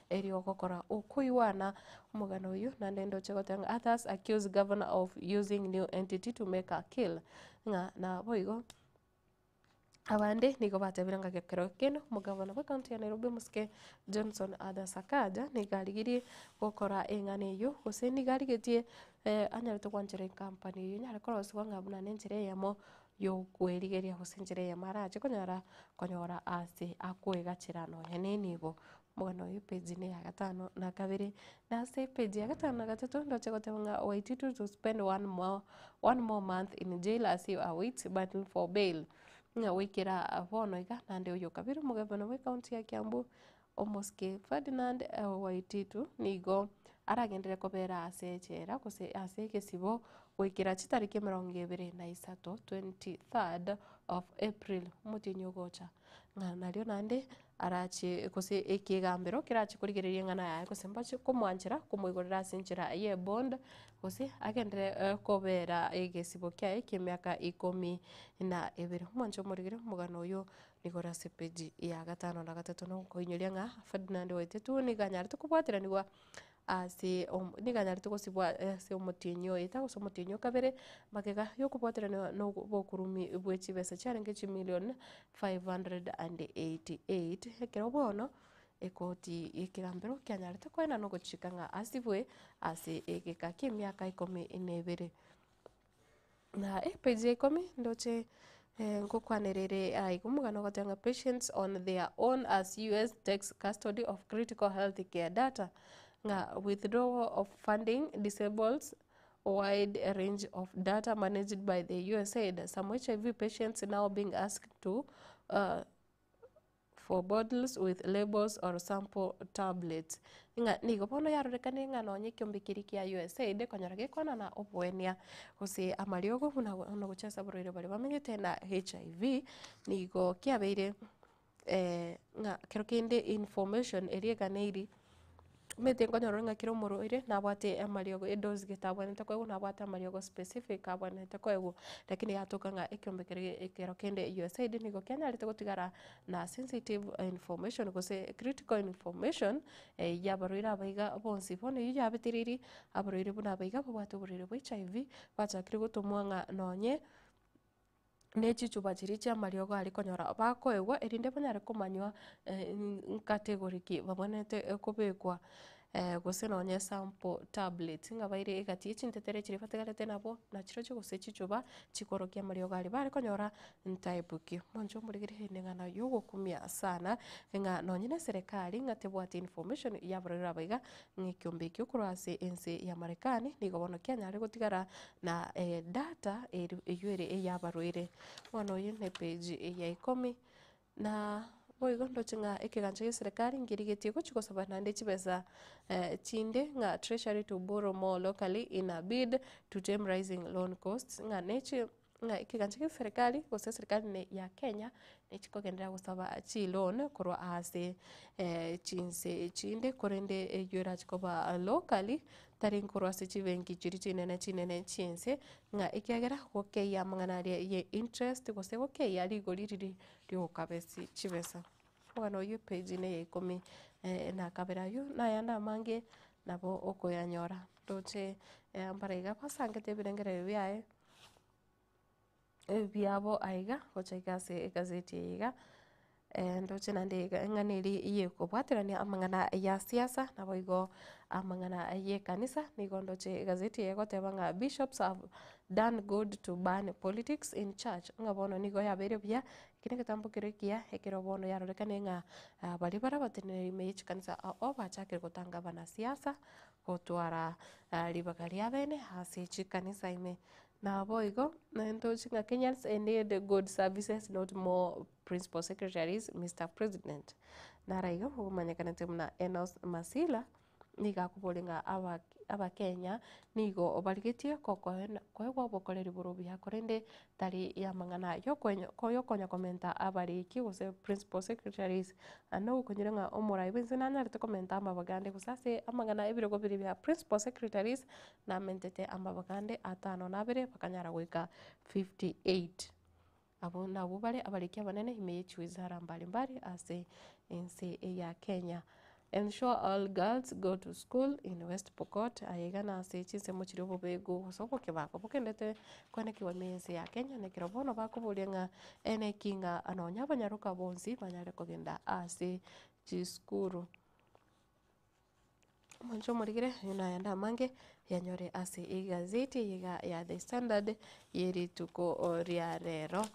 erio gokora ukuiwana mugano uyu na ndendo chegotanga others accuse governor of using new entity to make a kill na boigo abande niko batebiranga gekero keno mugavana wa county ya Nairobi muske Johnson Adasakaja nigarigiri gokora engane yo gose nigarigetie anyarete kwanjere company yo nyare koros ngabuna nenjere yamo yo kwerigeria gusenjere ya maraje konyora ase akwegachirano henene bo mwana uyu page ne ya gatano na kabiri na se page ya gatano na gatatu ndoche gotebanga Waititu to spend one more month in jail as he awaits battle for bail nga wikira abono iga nande uyu kabiri mugavana wa county ya Kiambu omoske Ferdinand Waititu nigo aragendere kobera asechera kose ase kesibo wikira chitariki 23 23rd of April mutinyo gocha nario nande arachi kose ekigambiro kirachi kurigereria ng'ana yaye kose mbache kumwanchira kumwigorera sinchira ye bond kose agendere kobera egesibo kiaye k'emiaka 12 mwancho murigire mugano uyu nigora sepeji ya 5 na 3 no koinyoria ng'a Ferdinand Waititu niganyarite kubwatira nigwa ase niganyarite gosibwa se omotinyo eta gose omotinyo kabere magega yokubwatira no bokurumi bwechi besa charenge million 588 ekero bono ekoti ikigambiro kianyarite kwena no gochika ng'a asibwe ase egeka k'emiaka 12 na page 10 ndoche nkokwanirire igumugano gotanga patients on their own as US takes custody of critical health care data nga withdrawal of funding disables a wide range of data managed by the USAID. Some HIV patients now being asked to for bottles with labels or sample tablets. Nga nigo bono yarorekane nga nonye kyombikiri kia USAID konyarage kwana na obwenia gose amariogo buna no guchasa burire bari bamenyete na HIV nigo kiabeire nga kerokende information erieganeiri mete ngonyoro nga kiro moro ire nabwate amariogo edos gitabwanete kwego nabwate amariogo specific abwanete kwego lakini yatoka nga ekyombekere ekerokende USAID nigo kenyarite gutigara na sensitive information gose critical information yabaruira abaiga bonsi bono iyo yabetiriri abaruire buna abaiga babwate burire bwa HIV bachakire gutumwa nga nonye nechichuba chiri chia mariogo ari konyora bakoegwa erinde banyare kumanywa category ki babonete kubekwa gose nonye sample tablet nga baire egati chintetere chiri batagarete nabo na chiro cyo gose chichuba chikorokia mariogo ari bari konyora ntaibuki monjo murigire ngana yogo kumia sana nga nonye na serikali nga tebwate information ya barira baiga ngikyombeki kurase ense ya Marekani nigo bono Kenya ari gutigara na data eyuere ya baruire wano yene page ya 10 na boigo ndoche nga ekiganja ya serikali ngirigetie gochiko sabanande chibesa chinde nga treasury to borrow more locally in a bid to tame rising loan costs nga nechi nga ekiganja ya serikali gose serikali ya Kenya nechikogendera gusaba chi loan korwa ase chinse chinde korende yura chikoba locally tari nkorwa se chivengi chiri chinene chinse nga ikiagera gokeya mang'ana ye interest gose gokeya ligoriri ryo kabesi chibesa wano yu page ne ya 10 na kabera yu na yanda mange nabo okoyanyora doche ambarega pasangete birengere byaye byabo aiga gochaiga se gazeti yiga ndoche nande nganiri iye kubwatirania amang'ana ya siasa nabo igo amang'ana ye kanisa nigo ndoche gazeti yego tebanga bishops have done good to ban politics in church ngabono nigo yabere bya kine kitambukire kia ekero bono yarorekane nga bari barabateneri meich kanisa o bachakire gutanga bana siasa gotwara libakari abene hasi chikanisa ime na boigo ndoche nga Kenyans need good services not more principal secretaries Mr. President naraigo umanyekana temna Enos Masila niga kubolinga aba Kenya nigo obaligetie koegwa bokoreri burubi hakorende tari ya mang'ana yokonya komenta abariki gose principal secretaries ano ukonyira nga omorai benze nanyarite komenta amabagande gusase amang'ana ebirego biri bya principal secretaries na mentete amabagande atano nabere bakanyara gwika 58 abo nabo bale abariki abanene imeyechi wizara mbalimbali ase ense ya Kenya. Ensure all girls go to school in West Pokot ayegana ase chinse mochiri obobego soko kebako bokendete kwane kiwa mense ya Kenya ne kirobono bakubulenga ene kinga anonya banyaruka bonsi banyare kogenda ase chiskuru monjo morigire yuna yanda mange yanyore ase igazeti yiga ya The Standard yeri tuko riarero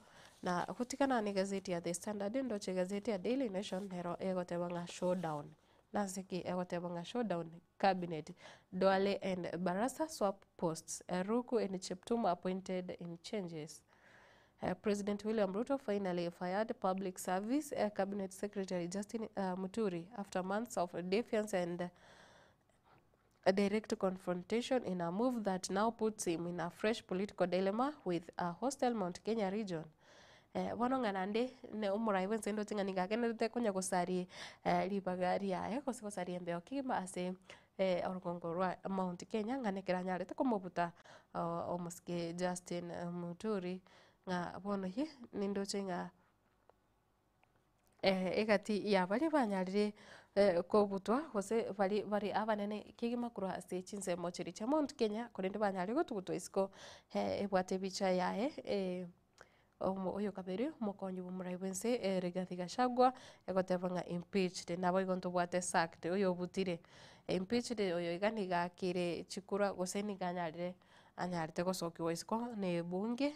na kutikana ni gazeti ya The Standard ndoche gazeti ya Daily Nation hero egotebanga showdown Nasiki egotebanga showdown cabinet Duale and Barasa swap posts Ruku and Cheptum appointed in changes. President William Ruto finally fired Public Service Cabinet Secretary Justin Muturi after months of defiance and a direct confrontation in a move that now puts him in a fresh political dilemma with a hostile Mount Kenya region. bono ng'anande ne omorai bwense ndo ting'ani gakenerete konya gosari ribaga riaye gose gosari embeo kigima ase orugongo rwa Mount Kenya ng'ane keranyarete komobuta omosike Justin Muturi ng'a bono ye nindoche ng'a egati ya bari banyarire kobutwa gose bari abanene kigima kurwa ase chinsemo chiri chia Mount Kenya korende banyarire gotugutwa isiko ebwate bicha yaye oyo kabere omokonyi bw'omorai bwense Rigathi Gachagua egoteba ng'a impeached nabo igo ntobwate sacked oyo obutire impeached oyo iga nigakire chikura gose niganyarire anyarete gosokiwa isiko na ebunge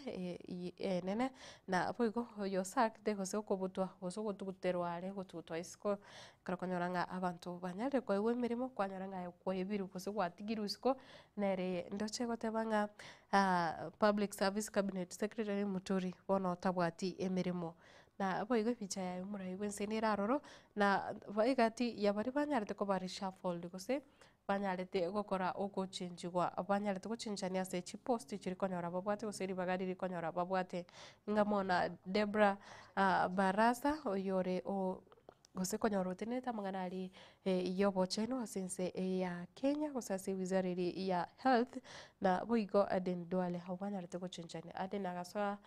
enene na boigo oyo sacked gose okobutwa gose ogotuguterwa are gotugutwa isiko kero konyora ng'a abanto banyarire koewa emeremo kwanyora ng'a kwaebiru gose gwatigirwe isiko nere ndoche goteba ng'a Public Service Cabinet Secretary Muturi bono tabwati emeremo na boigo ebicha yaye omorai bwense neraroro na egati ya bari banyarete koba reshuffled gose banyarete gokora ogochenjigwa banyarete gochenjania ase chipost chiri konyora babwate gose ribaga riri konyora babwate ngamona Debra Barasa oyore gose konyora otenete amang'ana ari yobocheno asense ya Kenya gose ase wizara eri ya health na boigo Aden Duale abo banyarete gochenjania Aden agasoa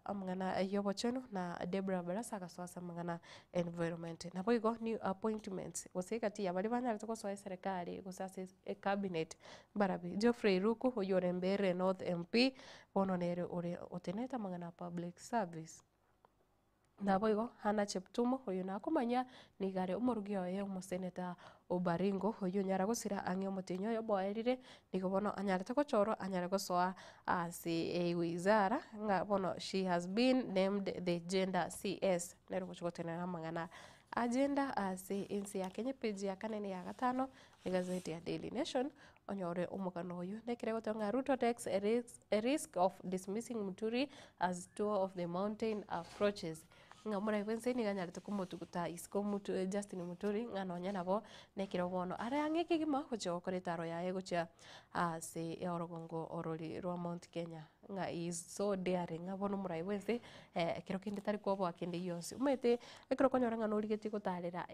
amang'ana yobocheno na Debra Barasa agasoa ase amang'ana environment na boigo new appointments gose egati ya bari banyarete gosoa serikali gose ase cabinet barabi Geoffrey Ruku oyore Mbeere North MP bono nere ore otenete amang'ana public service na boigo Hannah Cheptumo oyo nakomanya nigare omorugi oye omoseneta Obaringo oyo nyara gosira ang'e omotenyo oyo boerire nigo bono anyarete gochorwa anyare gosoa ase wizara ng'a bono she has been named the gender CS nero gochigotenera amang'ana agenda ase ensi ya Kenya page ya kanene ya gatano egazeti ya Daily Nation onyore omogano oyo nekire gotonga Ruto takes a risk of dismissing Muturi as tour of the mountain approaches ng'a morai bwense niganyarete komotuguta isiko Justin Muturi ng'a nonya nabo nekire bono are ang'e kigima gocha gokora etaro yaye gocha ase orogongo orori rwa Mount Kenya ng'a is so daring ng'a bono morai bwense kero kinde tari kwobwa kinde yonsi umete ekero konyora ng'a norigeti gotarera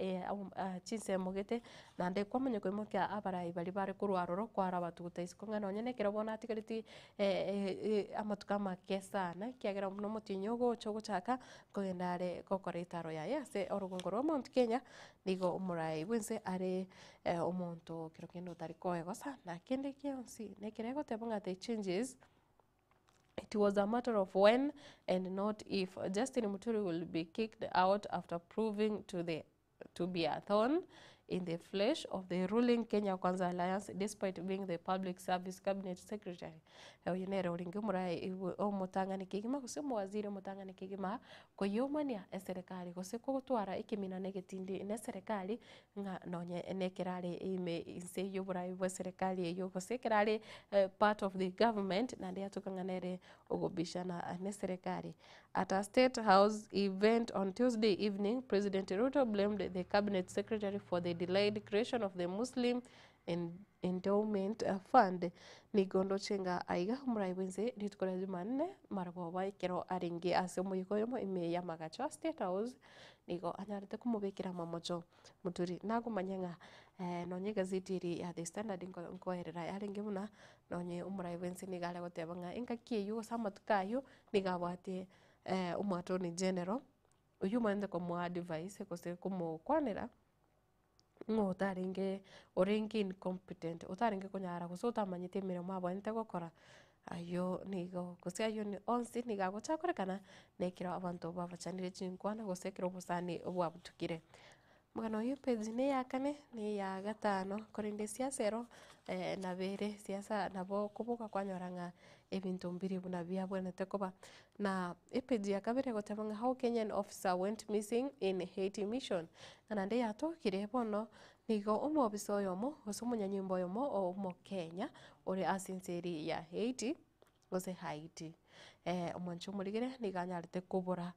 chinsemo gete nande kwamanya koimokia abarai bari bare korwaroro kwara batuguta isiko ng'a nonya nekero bono atigareti amatuka make sana kiagera muno motinyo gocha gochaka kogenda are gokora etaro yaye ase orogongo rwa Mount Kenya nigo omorai bwense are omonto kero kende otari koegosa na kende kionsi nekere goteba ng'a the changes. It was a matter of when and not if Justin Muturi will be kicked out after proving to be a thorn in the flesh of the ruling Kenya Kwanza Alliance despite being the Public Service Cabinet Secretary. Oyinere oringe murai omotangani kigima gose mwaziri omotangani kigima koyomania eserikali gose kogotwara ikimina negetindi ne serikali nga nonye nekerare ime inse yoburai bwa serikali eyo gose kerare part of the government na ndia tukanganere ogobishana ne serikali. At a State House event on Tuesday evening, President Ruto blamed the Cabinet Secretary for the delayed creation of the Muslim Endowment Fund. Nigondo chenga aiga murai bwense ritukora Jumanne maraboba ikero aringi ase omuyiko yomo ime ya magacho State House nigo anyarete kumubekira mamocho Muturi nagumanya ng'a nonye gazeti iri ya The Standard nkoerera yaringi muna nonye umurai bwense nigale goteba ng'a engaki eyo samatukayo nigabwate Attorney General uyu mwende komu advice gose kumukwanira ngotaringe oringi incompetent utaringe kunyara gose utamanyite mirimo abonete gokora ayo nigo gose ayo ni onsi nigagocha korekana nekira abantu babachanire chinkwana gose kiro busani obwabutukire mugano yo page ne yakane ne ya gatano korinde siasero na bere siasa nabo kubuka kwanyoranga ebintu mbiri buna bia bwenete koba na page ya kabere gotebanga how Kenyan officer went missing in Haiti mission nande yatokire bono nigo omobiso yomo gose munyanyimbo yomo omo Kenya ore asinseri ya Haiti gose Haiti omoncho murigere niganyarite kubura.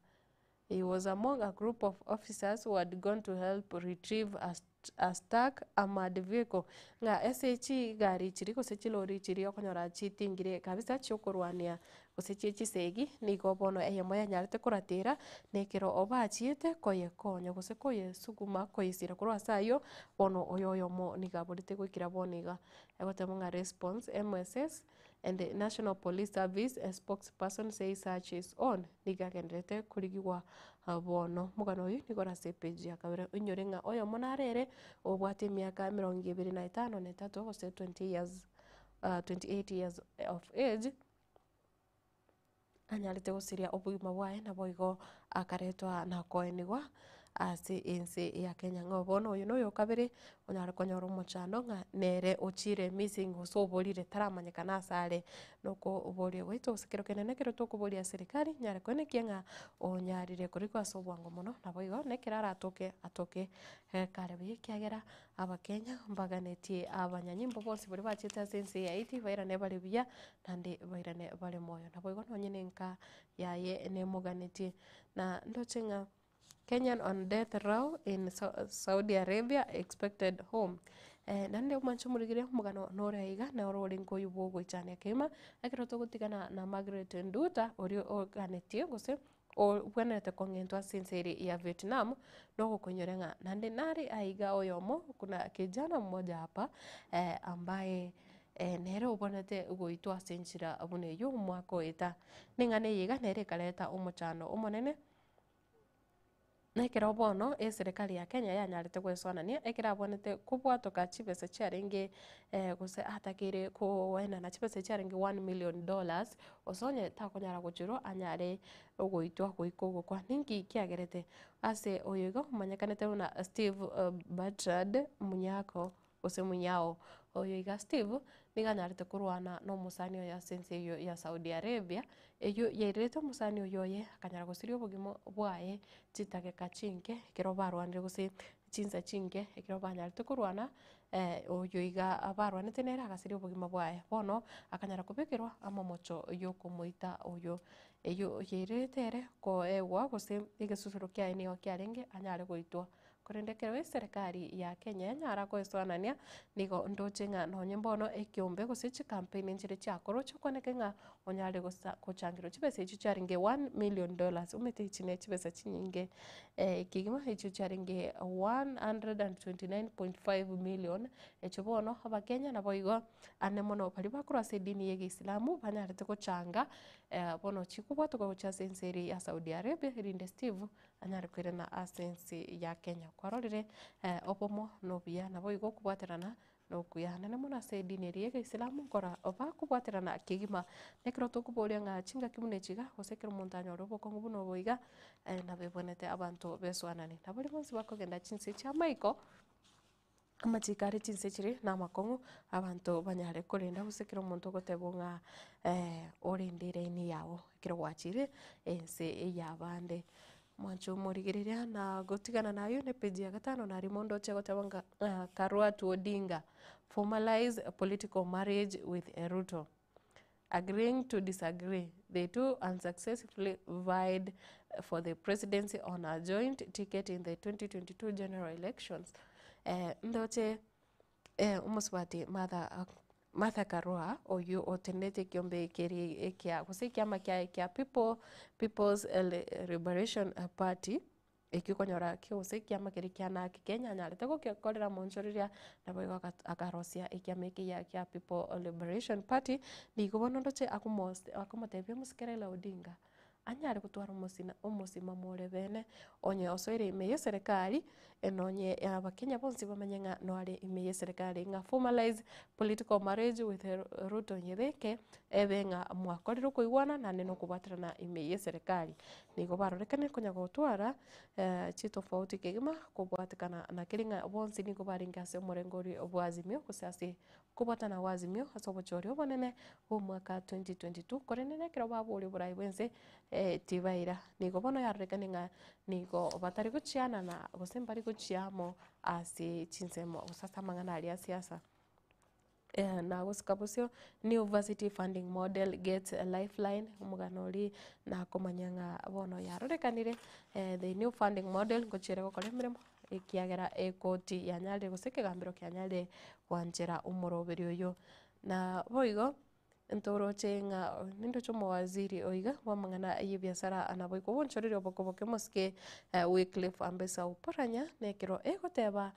He was among a group of officers who had gone to help retrieve a stuck armored vehicle nga SH gari chiri gose chilori chiri okonyora chitingire kabisa chiokorwania gose chisegi nigo bono eyemo yanyarete kuratira nekero obachiete koyekonya gose koyesuguma koyisira korwa sayo bono oyoyomo nigaborite gwikira boniga egotemo nga response MSS and the National Police Service, a spokesperson says search is on nigagenderete kurigwa bono mugano uyu nigora sepeji akabere unyorenga oyo monarere obwate miaka 25 na 3 gose 28 years of age anyalite gusiria obugima bwae na boigo akaretwa na koenigwa ase ense ya Kenya ngobono uyu no kabere onyara konyora umuchando nga nere ochire missing usoborire taramanyekana asare noko oborie gweto usikero kenene kero tokuboria serikali nyare kwene kienga onyarire kurikwa sobwango mono na boigo nekirara atoke karabe kiagera abakenya mbaganetie abanyanyimbo bonse buri bachita sense ya iti bairane bari biya nande bairane bari moyo na boigo nonyene nka yaye ne muganetie na ndochenga Kenyan on death row in Saudi Arabia expected home. Nande umancho murigire mugano nore iga na orori ngo yubogo cyane kema akiroto gutigana na Margaret Nduta ori organitie gose o bwenete kongentwa sinseri ya Vietnam noko konyorenga nande nari aiga oyomo kuna kijana mmoja hapa ambaye nere ubonete ugoitwa senchira abune yu mwako eta ningane yiga nere kaleta umuchano umonene nekera bono serikali ya Kenya yanyarete gwesonania ekera bonete kubwatoka chibese chiaringi gose atakire kuwena na chibese chiaringi $1 million osonye takonyara guchiro anyare ugoitwa goikogo kwa ningi kiagerete ase oyigo manyakanete na Steve Bertrand munyako gose munyao oyiga Steve niganyarete kurwana no musanio ya sense yo ya Saudi Arabia eyo yerete musanio yoye akanyara gusirio bugimo bwaye chitage kachinke kero barwanire guse chinza chinke ekero banyarete kurwana oyiga abarwanete nera agasirio bugimo bwaye bono akanyara kubekirwa amomocho yo kumuita oyo eyo yeretere ko ewa guse igesusuro kya eneo kyarenge anyare goitwa korendekero serikali ya Kenya nyara kwesonania nigo ndochenga nonye mbono ekiombe gosichi campaign njire cyakoro cyo konekenga onyare kuchangiro chibese ichi charinge $1 million umete ichine chibese chinyinge kigima ichi charinge 129.5 million echobono abakenya na boigo anemono bali bakura sedini yege Islamu banyarete kuchanga bono chikubwa tugocha senseri ya Saudi Arabia rinde Steve anyare kwirena asensi ya Kenya kwarorire opomo nobia na boigo kubwaterana no kuyana na muna sedini yege Islamu kora oba kubwaterana kigima nekro to kuboria nga chinga kimune chiga osekero montanyo robo kongo buno boiga na bebonete abantu beswanani na bali bonsi bakogenda chinse cha maiko amachikari chinse chiri na makongo abantu banyare kurinda gusekero muntu gotebunga orindire ni yawo kiro wachire ense yabande mwancho murigiriria na gotigana nayo ne page ya 5 na rimondo chego tabanga Karua to Odinga formalize a political marriage with Ruto agreeing to disagree. The two unsuccessfully vied for the presidency on a joint ticket in the 2022 general elections. Ndoche umuswati Martha Karua oyu otendete kiombe kiri kia kuse kiama kia People's Liberation Party ekikonyora kiose kiama kiri kiana Kenya nyarete go kikorera monchoriria na boigo akarosia ikiama kia People Liberation Party nigubono ndoche akumotebia musikerela Odinga anyare kutwara umusima more bene onye osoire imeye serikali enonye abakenya bonsi bamenyenga no ari imeye serikali nga formalize political marriage with Ruto nyebeke ebenga mwakorero kuigwana na neno kubatirana imeye serikali nigo barorekane konya gotwara chitofauti kigima kubwatikana na kiringa bonsi nigo baringa se morengori obwazimio kusasi kubatana wazimio asobochori obonene umwaka 2022 korenene kiro baburi burai bwense tibaira nigo bono yarekane nga nigo batari guchiana na gosembari guchiamo asi chinsemo usasa mangana ali siasa na gosikabusio new varsity funding model gets a lifeline umuganori na komanyanga bono yarorekanire the new funding model gochire gokore miremo ikiagera ekoti ya Nyali gose kigambiro kia Nyali wanjera umuroberi uyu na boigo ntoroche ng'a nindo chomo waziri oiga wa mang'ana ya biashara anaboiko bonchorire obokoboke moske Wycliffe Ambesa Oparanya nekero egoteba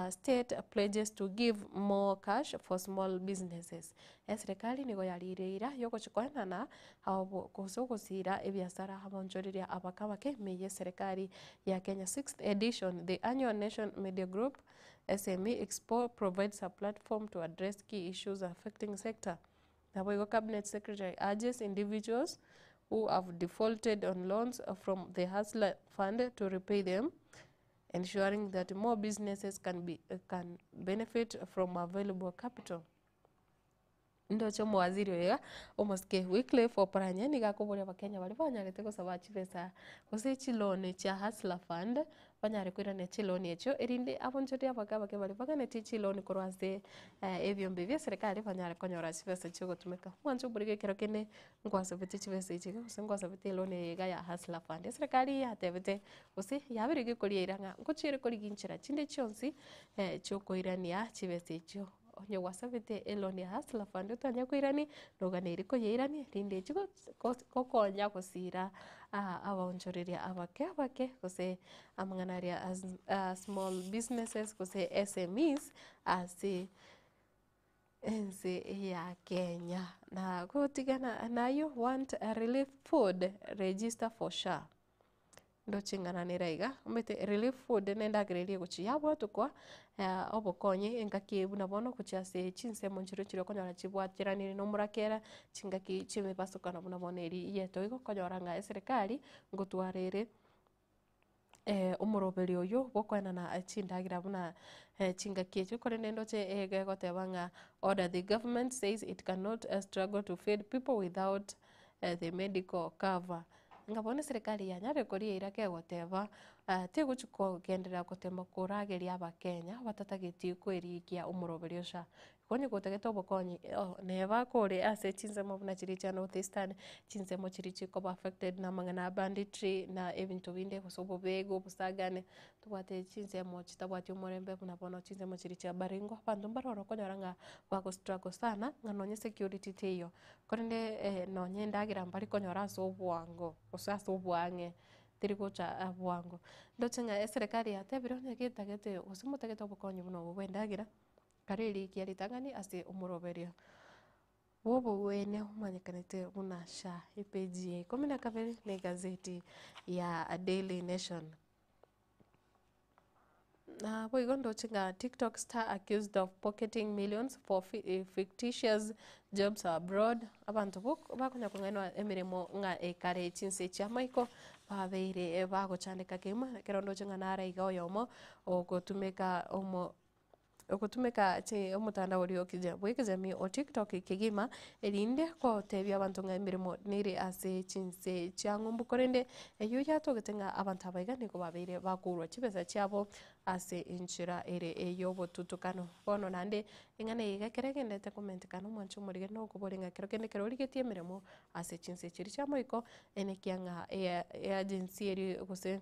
state pledges to give more cash for small businesses. Serikali nigo yarireira yogochikoena na abo kosira ebiashara abonchorire abakabake meye serikali ya Kenya 6th edition. The annual Nation Media Group SME Expo provides a platform to address key issues affecting sector. The Boigo Cabinet Secretary urges individuals who have defaulted on loans from the Hustler Fund to repay them, ensuring that more businesses can benefit from available capital. Ndo chomo waziri wega omoske Wycliffe Oparanya nigakoboria bakenya bari banyarete gusaba chibesa gose chilone cha Hustler Fund banyare kwirane chilone echo erinde abonchoti abakabake bari bagane chilone korwase ebyombe bya serikali banyare konyora chibesa cyo gutumika mwanzo burige kero kene ngwasabete chibesa ichi gose ngwasabete loan yega ya Hustler Fund serikali yatebete gose yabirige korieranga ngochire koriginchira chinde chonsi cyo koirania chibesa icho onye wasabete eloni ya Hustler Fund utanya kwirani nogane iriko yeirani rinde chigo kokonya gusira abonchoreria abake gose amanganaria as small businesses gose SMEs asi ense ya Kenya na gotigana nayo want a relief food register for SHA ndo chingana niraiga umete relief food nenda grerie guchi yabo tukwa obokonye engaki buna bono kuchase chinse monchiro chiro konyora chibwatira ni no murakera chingaki chime basukana buna boneri yeto igo konyoranga serikali ngutwarere umuroberi uyu bokwena na chindagira buna chingaki echo kore nendo che ege gotebanga order the government says it cannot struggle to feed people without the medical cover. Ngabone serikali ya Nyali koria irake goteba teguchuko gendera gotema kurageria abakenya batatagiti kwirikia umuroberi osha konye gotegeta obokonye neba kore ase chinzemo buna chiri cha North Eastern chinzemo chiri chiko affected na mangana banditry na ebintu binde kusobo bego busagane tubate chinzemo chitabwati umurembe buna bono chinzemo chiri cha Baringo bantu baroro konyoranga bako struggle sana nganonye security teyo korende nonye ndagira mbari konyora so bwango usasa ubwange tirikucha abwango ndochenga serikali yatebiro nyegitagete usimutegete obokonye buno bwendagira kareri kiaritangani ase umuroberio wobo wene umanyikanite buna SHA ipeji 12 ni gazeti ya Daily Nation. Na boigo ndochenga TikTok star accused of pocketing millions for fictitious jobs abroad. Abantu bakonya kungainwa emirimo nga ekare chinse cha Michael babeire bagochandika kema kerondo chenga nara igaoyomo ogotumeka okutumika che omutanda ori okijamii o TikTok ikigima erinde ko tebya abantu nga emirimo niri ase chinse changumbu korende eyo yatogetenga abantu abaigani ko babeire bakurwa chibesa cyabo ase inchira ere eyo botutukano bono nande ingane igakeregendete komentekano mwancho murige no kuboringa kerokende kerorigetie emirimo ase chinse chiri chamoiko enekianga agency eri gose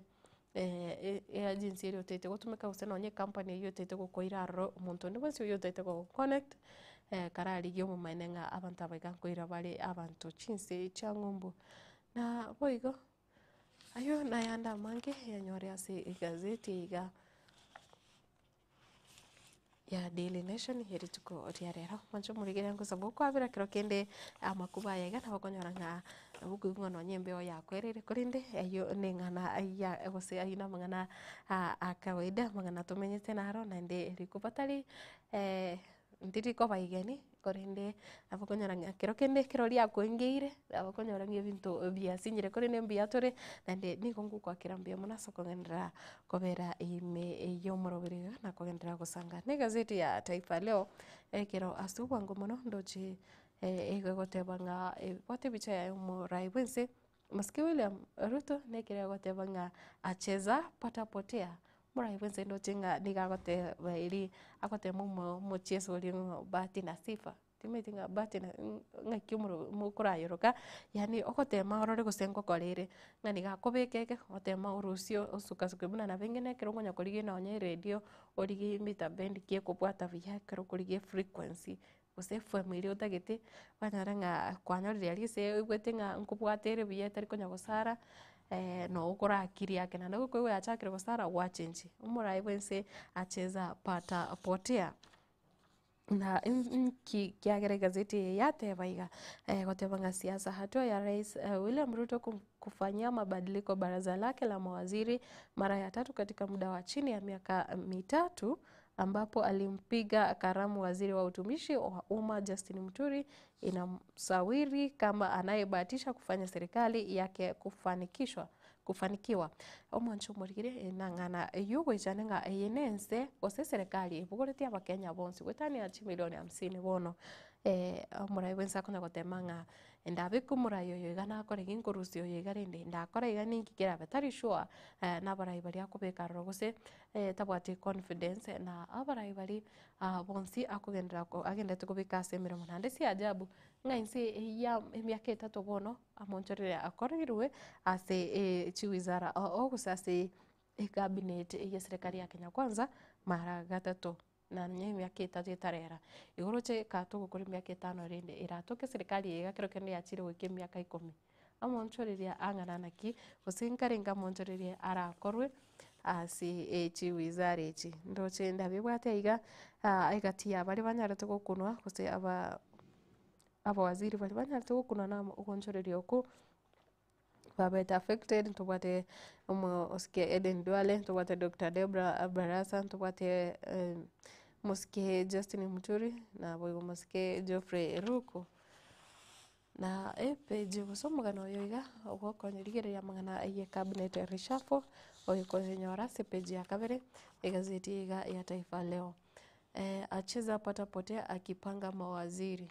agency eri otete gutumika guse nonye company iyo otete gukoira ro umuntu ndi bose iyo otete go connect karari yo mu manenga abantu abaga koira bari abantu chinse changumbu na boigo ayo nayanda mange yanyore ase igazeti iga ya Daily Nation heri tuko otiarero mancho murigere ngo sabo kwabira kirokende amakuba yega nabakonyoranga bugungono nyembeo yakwerere kurinde ayo nengana aya gose ayina mangana akawaida mangana tumenyete naro nande rikupatali ndiri ko baigeni korinde abakonyoranga kirokende kiroria kwengeire abakonyoranga ebintu byasinyire korinde mbiyatore nande nikongu kwa kirambia munasoko ngendera kobera ime eyo morobere na kogendera gusanga ne gazeti ya Taifa Leo ekero asubu ngo mono ndochi egotebanga bote bicha ya Murai Wense Maski William Ruto nekere gotebanga acheza patapotea Murai Wense ndo chinga nigagote bairi agote mumo mocheso lingo bahati na sifa kimeti nga bati na nga kiumuru mukura yoroka yani okotema orore gusengo korire ngani gakobekeke otema urusio usuka buna na bengene kirongo nyakorige na onye radio origi mita band kie kubwata vya kero kurige frequency use FM ile utagete banyara nga kwanyorire alise igwete nga nkubwatere buye tari konya gusara no ukora akiri yake na ndako kwewe achakire gusara wachenji umurai wense acheza pata potea na kiagere gazeti yate baiga gotebanga siasa hatua ya Rais William Ruto kufanyia mabadiliko baraza lake la mawaziri mara ya 3 katika muda wa chini ya miaka 3 ambapo alimpiga karamu waziri wa utumishi wa umma Justin Muturi inamsawiri kama anayebahatisha kufanya serikali yake kufanikiwa omwancho murigire nangana yugo janenga yenense ose serikali bugoretia abakenya bonsi gwetani ya milioni 50 bono omurai wensa kona gotemanga ndabe kumurayo yigana akore ginkurusio yigarinde ndakora igani ngikira batari sure nabarai bari akubeka rogose tabwati confidence na abarai bari bonsi akugendera agenda tukubika semero munande si ajabu ngainsi ya emyaka 3 bono amonchorere akorirwe ase chiwizara ogusase cabinet ya serikali ya Kenya Kwanza mara 3 na nye miaka 3 itarera igoro che katugo kuri miaka 5 rinde iratoke serikali yega kero kende yachire wiki miaka 10 amonchorere angana naki usinkarenga monchorere arakorwe asi chiwizara echi ndoche ndabibwate iga aigatia bari banyarete gukunwa kuse aba waziri bari banyarete gukunwa na ugonchorere oku babeta affected tubate oske Eden Duale tubate Dr. Debra Barasa tubate moske Justin Muturi na boyo moske Geoffrey Ruko na page gusomoga no yoiga ogoko nyirigere ya mangana ye cabinet reshuffle oyiko nyora se page ya kabere gazeti iga ya Taifa Leo acheza pata potea akipanga mawaziri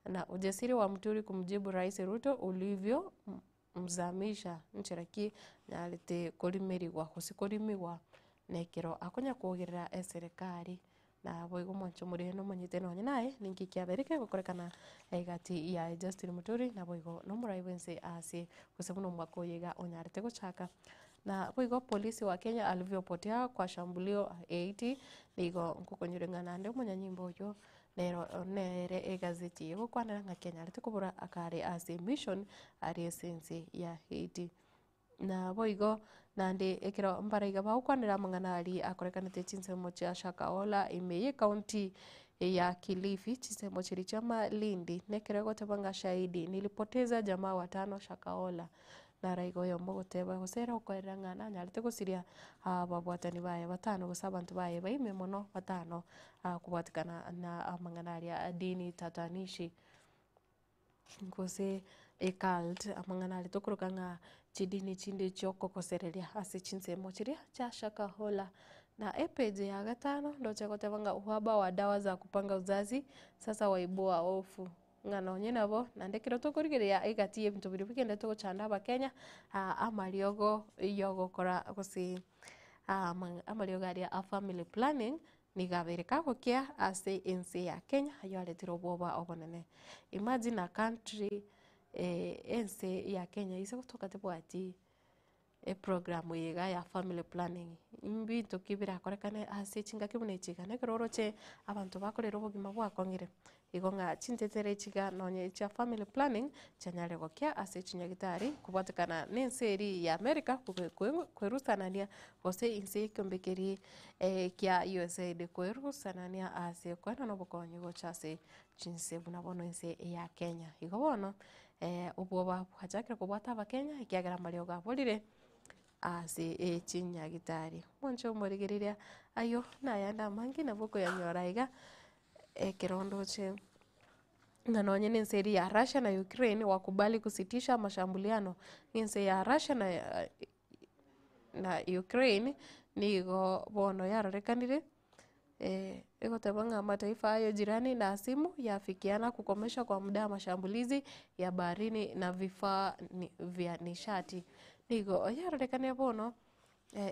na ujasiri wa Muturi kumjibu Rais Ruto ulivyo mzamisha ncheraki na alite kolimerigwa kusikolimiwa nekero akonya kuogerera serikali na boigo mwancho muri no manyite no naye ninki kiabereke gukorekana egati ya Justin Muturi na boigo no murai wense ase kusebuno mwako yega onyarete guchaka na boigo polisi wa Kenya alivyopotea kwa shambulio 80 nigo nkukonyurengana nde munyanyimbo yo nero nere egazeti yego kwana nga Kenya lete kubura akare ase mission ari essence ya Haiti na boigo nande ekero mbaraiga ba ukwanira mangana ali akorekanete chinsemo cha Shakahola imeye county ya Kilifi chinsemo chiri chama Lindi nekero gotebanga shahidi nilipoteza jamaa 5 Shakahola na raigo yo mogoteba gosera ukorera na nyarite gusiria babwatani baye 5 gusaba abantu baye baime mono 5 kubwatikana na amanganari ya dini tatanishi ngose cult amanganari tokurukanga chidini chinde choko kosereria ase chinsemo chiria cha Shakahola na page ya 5 ndo chakotebanga uhaba wa dawa za kupanga uzazi sasa waibua hofu ngano nyenabo nandekero tokorigeria igatie bintu biri bigende to chanda abakenya amariogo yogo kora gusi amariogo aria a family planning nigabereka gokia ase ense ya Kenya yaretiro boba obonene imagine a country ense ya Kenya ise kutoka tebwati program yega ya family planning imbintu kibira korekane ase chinga kibune chigane keroroche abantu bakorera obugima bwakongire igonga chintetere chiga nonye cha family planning chanyare gokia ase chinyagitari kubatikana nenseri ya America kwerusanania ose inse kombekeri kia USAID kwerusanania ase kwana no bokonye gochase chinse bunabono inse ya Kenya igobono oboba hajakira kubata abakenya ikiagera mario gabolire ase chinyagitari moncho morigereria ayo nayanda mangi na boko ya nyoraiga kirondo che nanonye nenseri ya Russia na Ukraine wakubali kusitisha mashambuliano nse ya Russia na Ukraine nigo bono yarorekanire tabanga mataifa hayo jirani na simu yafikiana kukomesha kwa muda mashambulizi ya baharini na vifaa vya nishati nigo yarorekane bono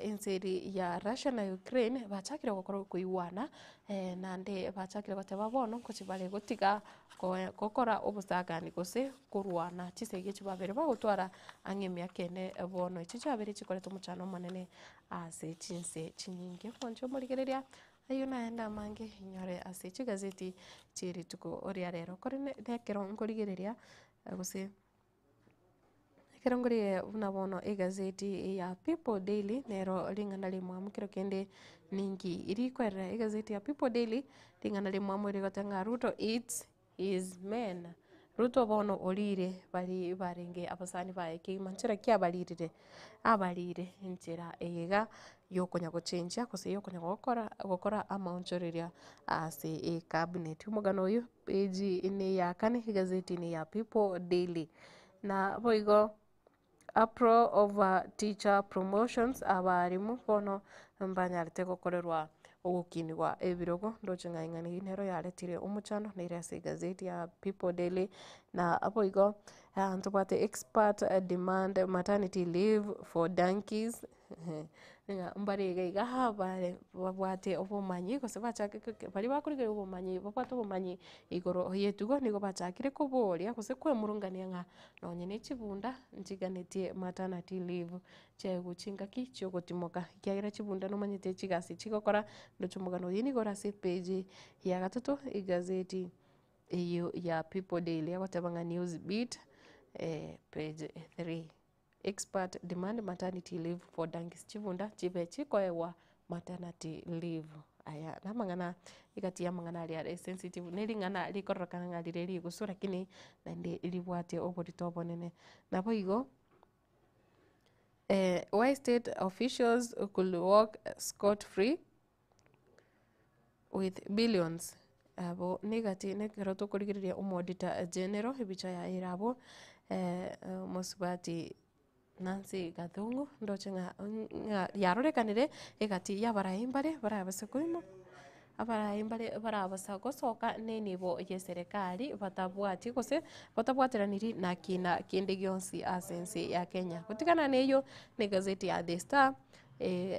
inseri ya Russia na Ukraine bachakire gukora kuiwana nande bachakire goteba bono kuchibale gutiga gukora obusagani gose kurwana chisege chibabere bagutwara ang'emia kene bono ichi chabere chikorete muchano manene ase chinse chinyinge foncho murigereria ayo naenda mange nyore ase chigazeti chiri tuko oria rero korine nekero ngorigereria gose kerongori unabono egazeti ya People Daily nero lingana limwamukiro kende ningi iri kwera egazeti ya People Daily lingana limwamuri gotanga Ruto eats his men. Ruto bono olire bali barenge abasani baeke manchira kya abalire nchira eyega yokonya gochenja kose yokonya gukora amaunchoriria ase e cabinet umugano uyu page ine ya kane egazeti ni ya People Daily na boigo April over teacher promotions abarimu bono mbanyarite gukorerwa ugukinirwa ebirogo ndoceng'aing'ani intero yaretire umuchano neirase gazeti ya People Daily na aboigo ntubate expert demand maternity leave for donkeys nga mbarega igaha bare babwate obumanyi kose bachake bari bakurige obumanyi babwate obumanyi igoro yetugo nigo bachakire kuboria kose kwemurungania nga nonyene chibunda nchiganetie maternity leave cheguchinga kicho gutimoka kyagira chibunda no manyete chigasi chigokora ndochumugano yini gora se page ya gatatu igazeti iyo ya People Daily yagotabanga news beat page 3 expert demand maternity leave for donkeys chibunda chibe chikoewa maternity leave aya namangana igati ya mangana ali sensitive nelingana likorokana ngalire ligusura kini nande libwate oborito nene nabo igo why state officials could walk scot free with billions abo negati nekeroto kurigiriria umodita general ibicha ya irabo mosubati Nancy Gathungu ndochenga yarorekanire egati yabaraimbare barabase kuimo abaraimbare barabasa gosoka nenibo ye serikali batabwati kose batabwatiraniri na kina kinde gionsi asense ya Kenya kutikana neyo ne gazeti ya The Star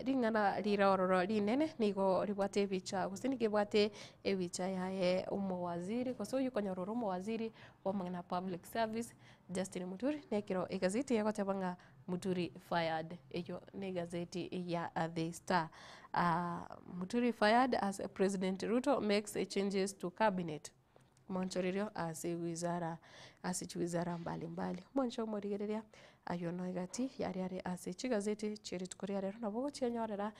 ringana liraororo linene nigo ribwate bicha gusini kibwate ebicha yae umowaziri koso yukonyororo umowaziri wa mangana public service Justin Muturi nekiro egazeti yagotabanga Muturi fired eyo ne gazeti ya The Star Muturi fired as President Ruto makes changes to cabinet monchoririo asiwizara mbalimbali moncho morigereria ayono igati yari chigazeti chiri tukoria rero nabo chenyorera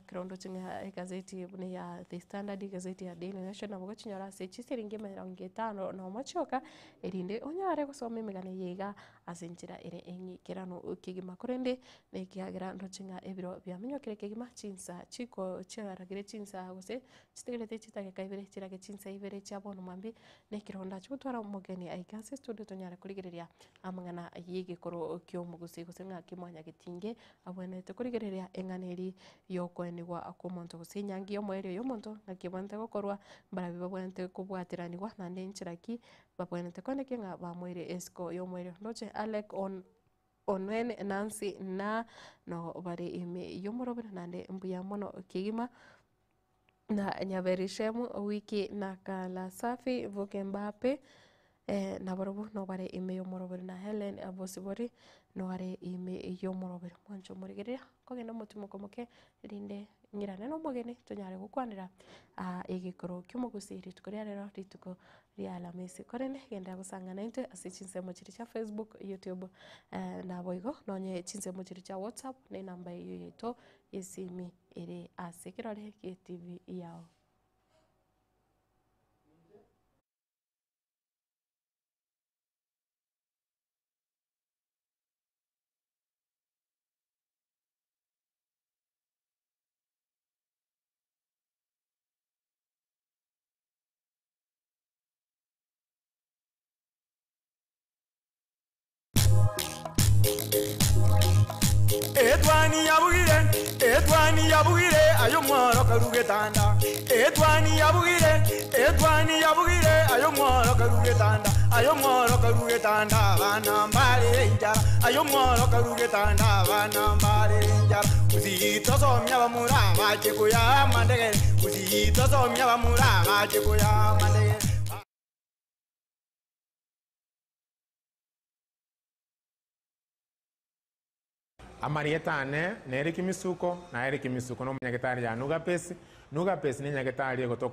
kirondo chinga gazeti ne ya The Standard gazeti ya Daily Nation nabo chinyora chisiringe 50 no machoka erinde onyare gusoma imigane yega asenchira ere enyi kirano ukigima kurende ne kiagira ndo chinga ebiro byamenyo kirekegima chinsa chiko cyaragire chinsa gose chitegerete chitage kaibere chirage chinsa ibere cyabono mwambi ne kironda chutwara umugeni aikase studio tonyara kurigereria amangana yige koro kyo muguse gusenga kimwanya gitinge abonete kurigereria enganeri yokoenigwa akomonto gusenyangi yo mwere yo monto ngakibonte gokorwa barabi babonete kubwatiranirwa nande nchiraki babonete koneke nga bamwere esco yo mwere ndoche Alec onwen Nancy na no bare ime yo morobere nande mbuya mono kigima na nyaberishemu wiki na kala safi vuke Mbappe na borobu no bare ime yo morobere na Helen abosibori no are ime yo morobere moncho murigeria kogenda mutimo komoke rinde ngirane no mogene tonyare gukwanira igikoro cy'umugusiri tukoria rero rituko ria Alhamisi korene genda gusangana inte asichinse mu kiri cha Facebook YouTube na boigo nonye chinse mu kiri cha WhatsApp ne namba yeto isimi ere asekirore ke TV yao Edwani yabugire ayo mworo karugetanda etwani yabugire ayo mworo karugetanda bana mbale njara ayo mworo karugetanda bana mbale njara uzito somya bamuraba chikuya mandege uzito somya bamuraba chikuya mandege Amarietane na Eric Misuko no munyagitari ya Nuga Pesi ni nyagetari